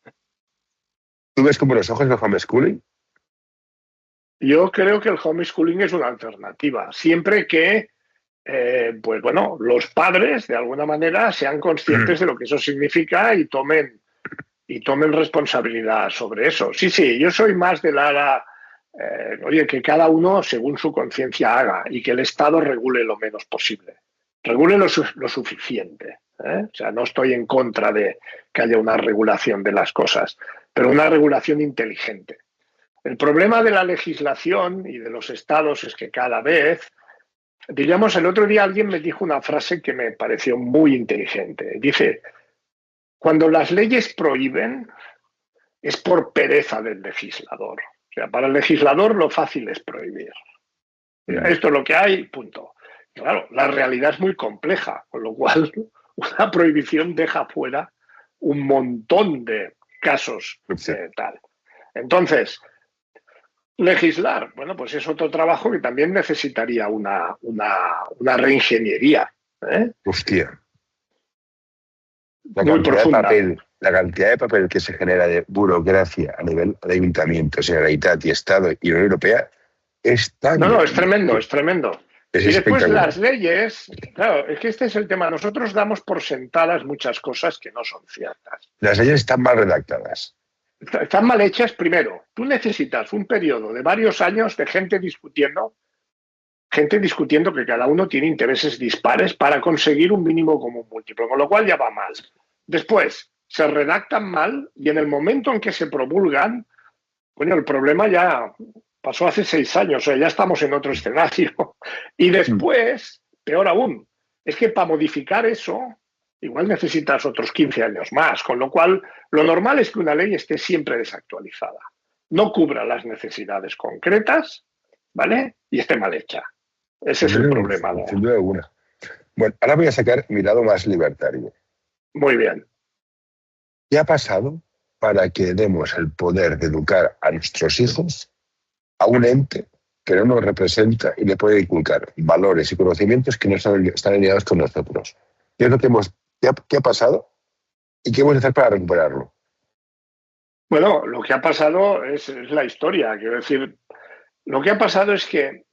[SPEAKER 2] ¿tú ves como los ojos del homeschooling?
[SPEAKER 3] Yo creo que el homeschooling es una alternativa, siempre que, pues bueno, los padres de alguna manera sean conscientes de lo que eso significa y tomen responsabilidad sobre eso. Sí, yo soy más del ala, oye, que cada uno según su conciencia haga y que el Estado regule lo menos posible. Regule lo suficiente. O sea, no estoy en contra de que haya una regulación de las cosas, pero una regulación inteligente. El problema de la legislación y de los estados es que cada vez, digamos, el otro día alguien me dijo una frase que me pareció muy inteligente. Dice, cuando las leyes prohíben es por pereza del legislador. O sea, para el legislador lo fácil es prohibir. Esto es lo que hay, punto. Claro, la realidad es muy compleja, con lo cual una prohibición deja fuera un montón de casos tal. Entonces, legislar, bueno, pues es otro trabajo que también necesitaría una reingeniería.
[SPEAKER 2] Hostia. La cantidad de papel que se genera de burocracia a nivel de ayuntamientos, Generalitat y Estado y Unión Europea es tan...
[SPEAKER 3] No, es tremendo, es tremendo.
[SPEAKER 2] Es
[SPEAKER 3] y después las leyes, claro, es que este es el tema. Nosotros damos por sentadas muchas cosas que no son ciertas.
[SPEAKER 2] Las leyes están mal redactadas.
[SPEAKER 3] Están mal hechas primero. Tú necesitas un periodo de varios años de gente discutiendo que cada uno tiene intereses dispares para conseguir un mínimo común múltiplo, con lo cual ya va mal. Después, se redactan mal y en el momento en que se promulgan, bueno, el problema ya pasó hace 6 años, o sea, ya estamos en otro escenario. Y después, peor aún, es que para modificar eso, igual necesitas otros 15 años más, con lo cual lo normal es que una ley esté siempre desactualizada, no cubra las necesidades concretas, ¿vale? Y esté mal hecha. Ese es el problema.
[SPEAKER 2] Sin duda alguna. Bueno, ahora voy a sacar mi lado más libertario.
[SPEAKER 3] Muy bien.
[SPEAKER 2] ¿Qué ha pasado para que demos el poder de educar a nuestros hijos a un ente que no nos representa y le puede inculcar valores y conocimientos que no están alineados con nosotros? ¿Qué es lo que qué ha pasado y qué vamos a hacer para recuperarlo?
[SPEAKER 3] Bueno, lo que ha pasado es la historia. Quiero decir, lo que ha pasado es que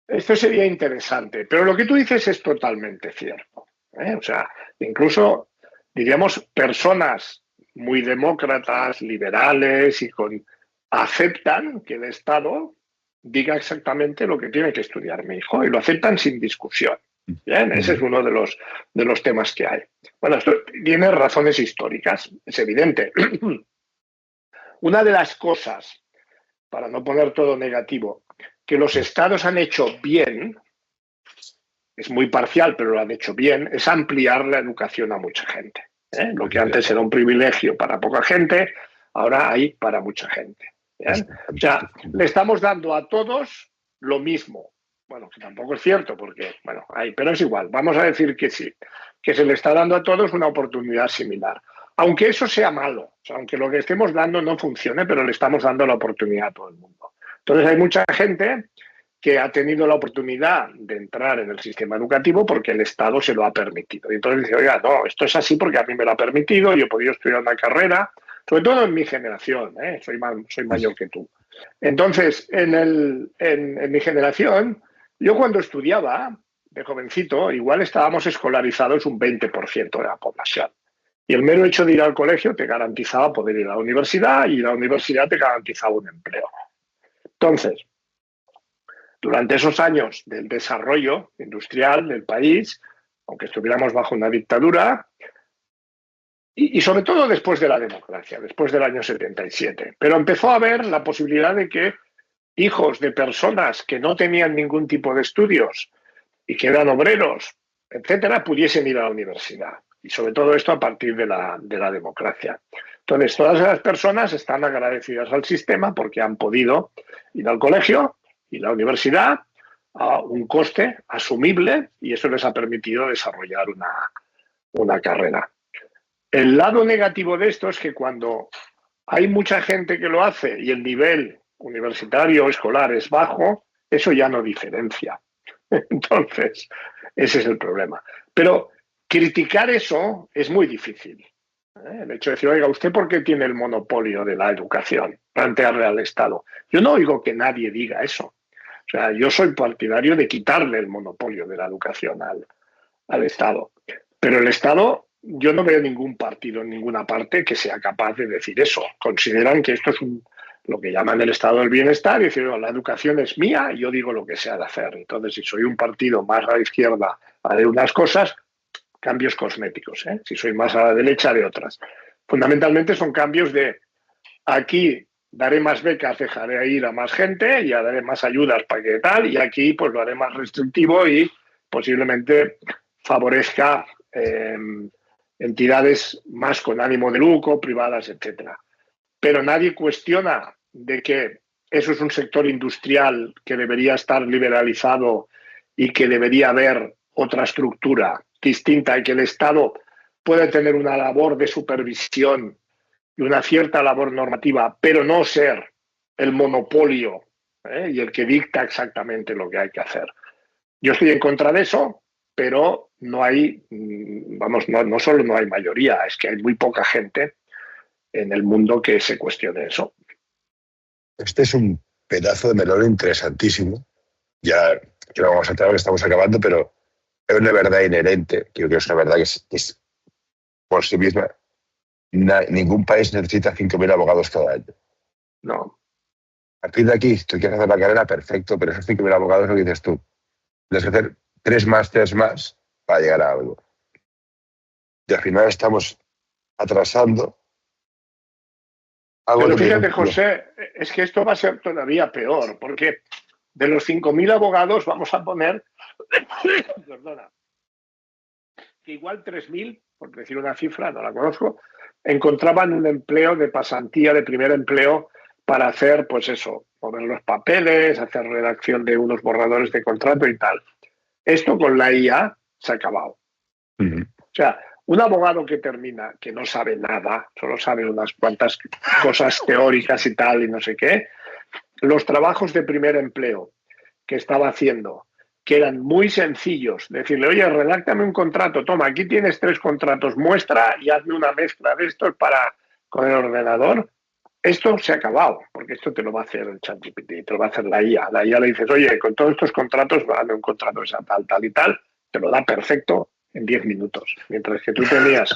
[SPEAKER 3] esto sería interesante, pero lo que tú dices es totalmente cierto. O sea, incluso, diríamos, personas muy demócratas, liberales y aceptan que el Estado diga exactamente lo que tiene que estudiar mi hijo y lo aceptan sin discusión. Bien, ese es uno de los temas que hay. Bueno, esto tiene razones históricas, es evidente. Una de las cosas, para no poner todo negativo, que los estados han hecho bien, es muy parcial, pero lo han hecho bien, es ampliar la educación a mucha gente. Lo que antes era un privilegio para poca gente, ahora hay para mucha gente. ¿Bien? O sea, le estamos dando a todos lo mismo. Bueno, que tampoco es cierto, porque, bueno, pero es igual. Vamos a decir que sí, que se le está dando a todos una oportunidad similar. Aunque eso sea malo, o sea, aunque lo que estemos dando no funcione, pero le estamos dando la oportunidad a todo el mundo. Entonces hay mucha gente que ha tenido la oportunidad de entrar en el sistema educativo porque el Estado se lo ha permitido. Y entonces dice, oiga, no, esto es así porque a mí me lo ha permitido, yo he podido estudiar una carrera, sobre todo en mi generación, soy mayor que tú. Entonces, en mi generación, yo cuando estudiaba, de jovencito, igual estábamos escolarizados un 20% de la población. Y el mero hecho de ir al colegio te garantizaba poder ir a la universidad y la universidad te garantizaba un empleo. Entonces, durante esos años del desarrollo industrial del país, aunque estuviéramos bajo una dictadura, y sobre todo después de la democracia, después del año 77, pero empezó a haber la posibilidad de que hijos de personas que no tenían ningún tipo de estudios y que eran obreros, etcétera, pudiesen ir a la universidad. Y sobre todo esto a partir de la democracia. Entonces, todas esas personas están agradecidas al sistema porque han podido ir al colegio y la universidad a un coste asumible y eso les ha permitido desarrollar una carrera. El lado negativo de esto es que cuando hay mucha gente que lo hace y el nivel universitario o escolar es bajo, eso ya no diferencia. Entonces, ese es el problema. Pero criticar eso es muy difícil. El hecho de decir, oiga, ¿usted por qué tiene el monopolio de la educación? Plantearle al Estado. Yo no oigo que nadie diga eso. O sea, yo soy partidario de quitarle el monopolio de la educación al Estado. Pero el Estado, yo no veo ningún partido en ninguna parte que sea capaz de decir eso. Consideran que esto es lo que llaman el Estado del bienestar y decir, la educación es mía y yo digo lo que se ha de hacer. Entonces, si soy un partido más a la izquierda, haré unas cosas, cambios cosméticos. Si soy más a la derecha, de otras. Fundamentalmente son cambios de aquí daré más becas, dejaré ir a más gente y daré más ayudas para que tal, y aquí pues lo haré más restrictivo y posiblemente favorezca entidades más con ánimo de lucro, privadas, etcétera. Pero nadie cuestiona de que eso es un sector industrial que debería estar liberalizado y que debería haber otra estructura distinta y que el Estado puede tener una labor de supervisión y una cierta labor normativa, pero no ser el monopolio y el que dicta exactamente lo que hay que hacer. Yo estoy en contra de eso, pero no hay, no solo no hay mayoría, es que hay muy poca gente en el mundo que se cuestione eso.
[SPEAKER 2] Este es un pedazo de melón interesantísimo. Ya que lo vamos a tratar, que estamos acabando, pero es una verdad inherente, creo que es una verdad que es por sí misma. Ningún país necesita 5.000 abogados cada año.
[SPEAKER 3] No.
[SPEAKER 2] A partir de aquí, si tú quieres hacer la carrera, perfecto, pero esos 5.000 abogados, lo que dices tú, tienes que hacer 3 másteres más para llegar a algo. Y al final estamos atrasando algo.
[SPEAKER 3] Pero fíjate, José, es que esto va a ser todavía peor, porque de los 5.000 abogados vamos a poner, perdona, que igual 3.000, por decir una cifra, no la conozco, encontraban un empleo de pasantía, de primer empleo, para hacer, pues eso, mover los papeles, hacer redacción de unos borradores de contrato y tal. Esto con la IA se ha acabado. O sea, un abogado que termina, que no sabe nada, solo sabe unas cuantas cosas teóricas y tal y no sé qué, los trabajos de primer empleo que estaba haciendo, que eran muy sencillos, decirle, oye, redáctame un contrato, toma, aquí tienes 3 contratos, muestra y hazme una mezcla de estos con el ordenador. Esto se ha acabado, porque esto te lo va a hacer el ChatGPT, te lo va a hacer la IA. La IA le dices, oye, con todos estos contratos, dame un contrato esa tal y tal, te lo da perfecto en 10 minutos. Mientras que tú tenías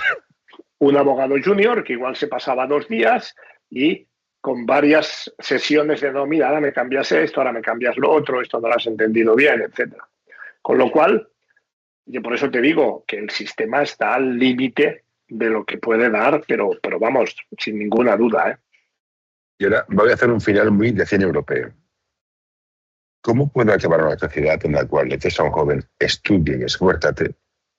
[SPEAKER 3] un abogado junior que igual se pasaba 2 días y con varias sesiones de no, mira, ahora me cambias esto, ahora me cambias lo otro, esto no lo has entendido bien, etcétera. Con lo cual, yo por eso te digo que el sistema está al límite de lo que puede dar, pero vamos, sin ninguna duda.
[SPEAKER 2] Y ahora voy a hacer un final muy de cine europeo. ¿Cómo puede acabar una sociedad en la cual le dices a un joven, estudia y esfuérzate,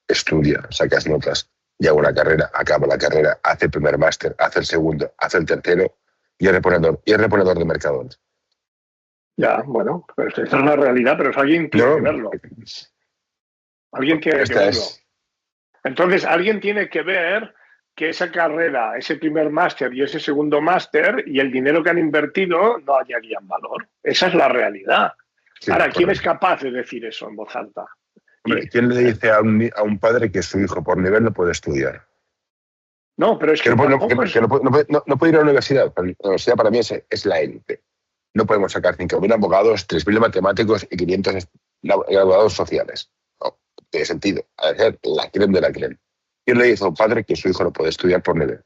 [SPEAKER 2] estudia, sacas notas, lleva una carrera, acaba la carrera, hace el primer máster, hace el segundo, hace el tercero, y es reponedor de mercados?
[SPEAKER 3] Ya, bueno, pues esa es la realidad, pero alguien tiene que verlo. Alguien tiene que verlo. Entonces, alguien tiene que ver que esa carrera, ese primer máster y ese segundo máster y el dinero que han invertido no añadían valor. Esa es la realidad. Sí, ahora, ¿quién es capaz de decir eso en voz alta?
[SPEAKER 2] Hombre, ¿quién le dice a un padre que su hijo por nivel no puede estudiar?
[SPEAKER 3] No, pero es que
[SPEAKER 2] no puede ir a la universidad. La universidad para mí es la élite. No podemos sacar 5.000 abogados, 3.000 matemáticos y 500 graduados sociales. No tiene sentido. A ver, la crema de la crema. ¿Quién le dice a un padre que su hijo no puede estudiar por nivel?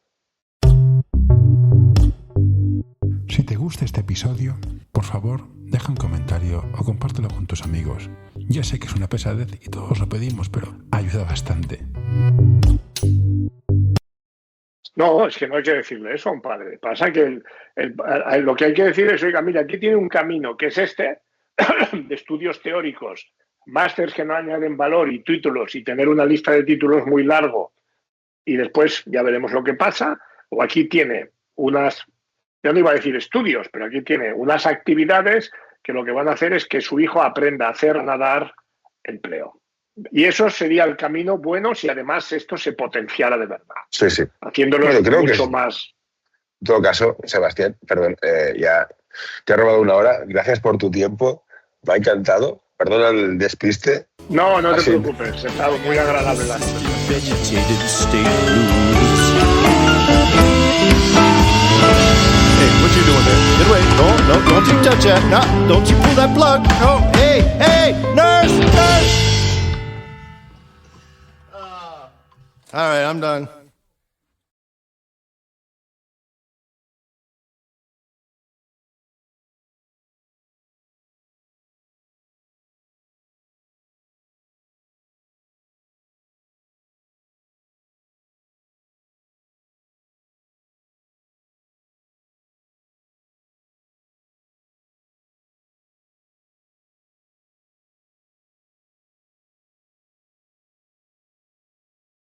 [SPEAKER 1] Si te gusta este episodio, por favor, deja un comentario o compártelo con tus amigos. Ya sé que es una pesadez y todos lo pedimos, pero ayuda bastante.
[SPEAKER 3] No, es que no hay que decirle eso a un padre. Pasa que lo que hay que decir es, oiga, mira, aquí tiene un camino que es este, de estudios teóricos, másters que no añaden valor y títulos, y tener una lista de títulos muy largo, y después ya veremos lo que pasa. O aquí tiene unas, yo no iba a decir estudios, pero aquí tiene unas actividades que lo que van a hacer es que su hijo aprenda a hacer, nadar, empleo. Y eso sería el camino bueno si además esto se potenciara de verdad.
[SPEAKER 2] Sí, sí.
[SPEAKER 3] Haciéndolo mucho más.
[SPEAKER 2] En todo caso, Sebastián, perdón, ya te he robado una hora. Gracias por tu tiempo. Me ha encantado. Perdona el despiste.
[SPEAKER 3] No, no te preocupes. Ha estado muy agradable la noche.
[SPEAKER 5] What you doing there? Get away. No, don't you touch that. No, don't you pull that plug. No, hey, nurse. All right, I'm done.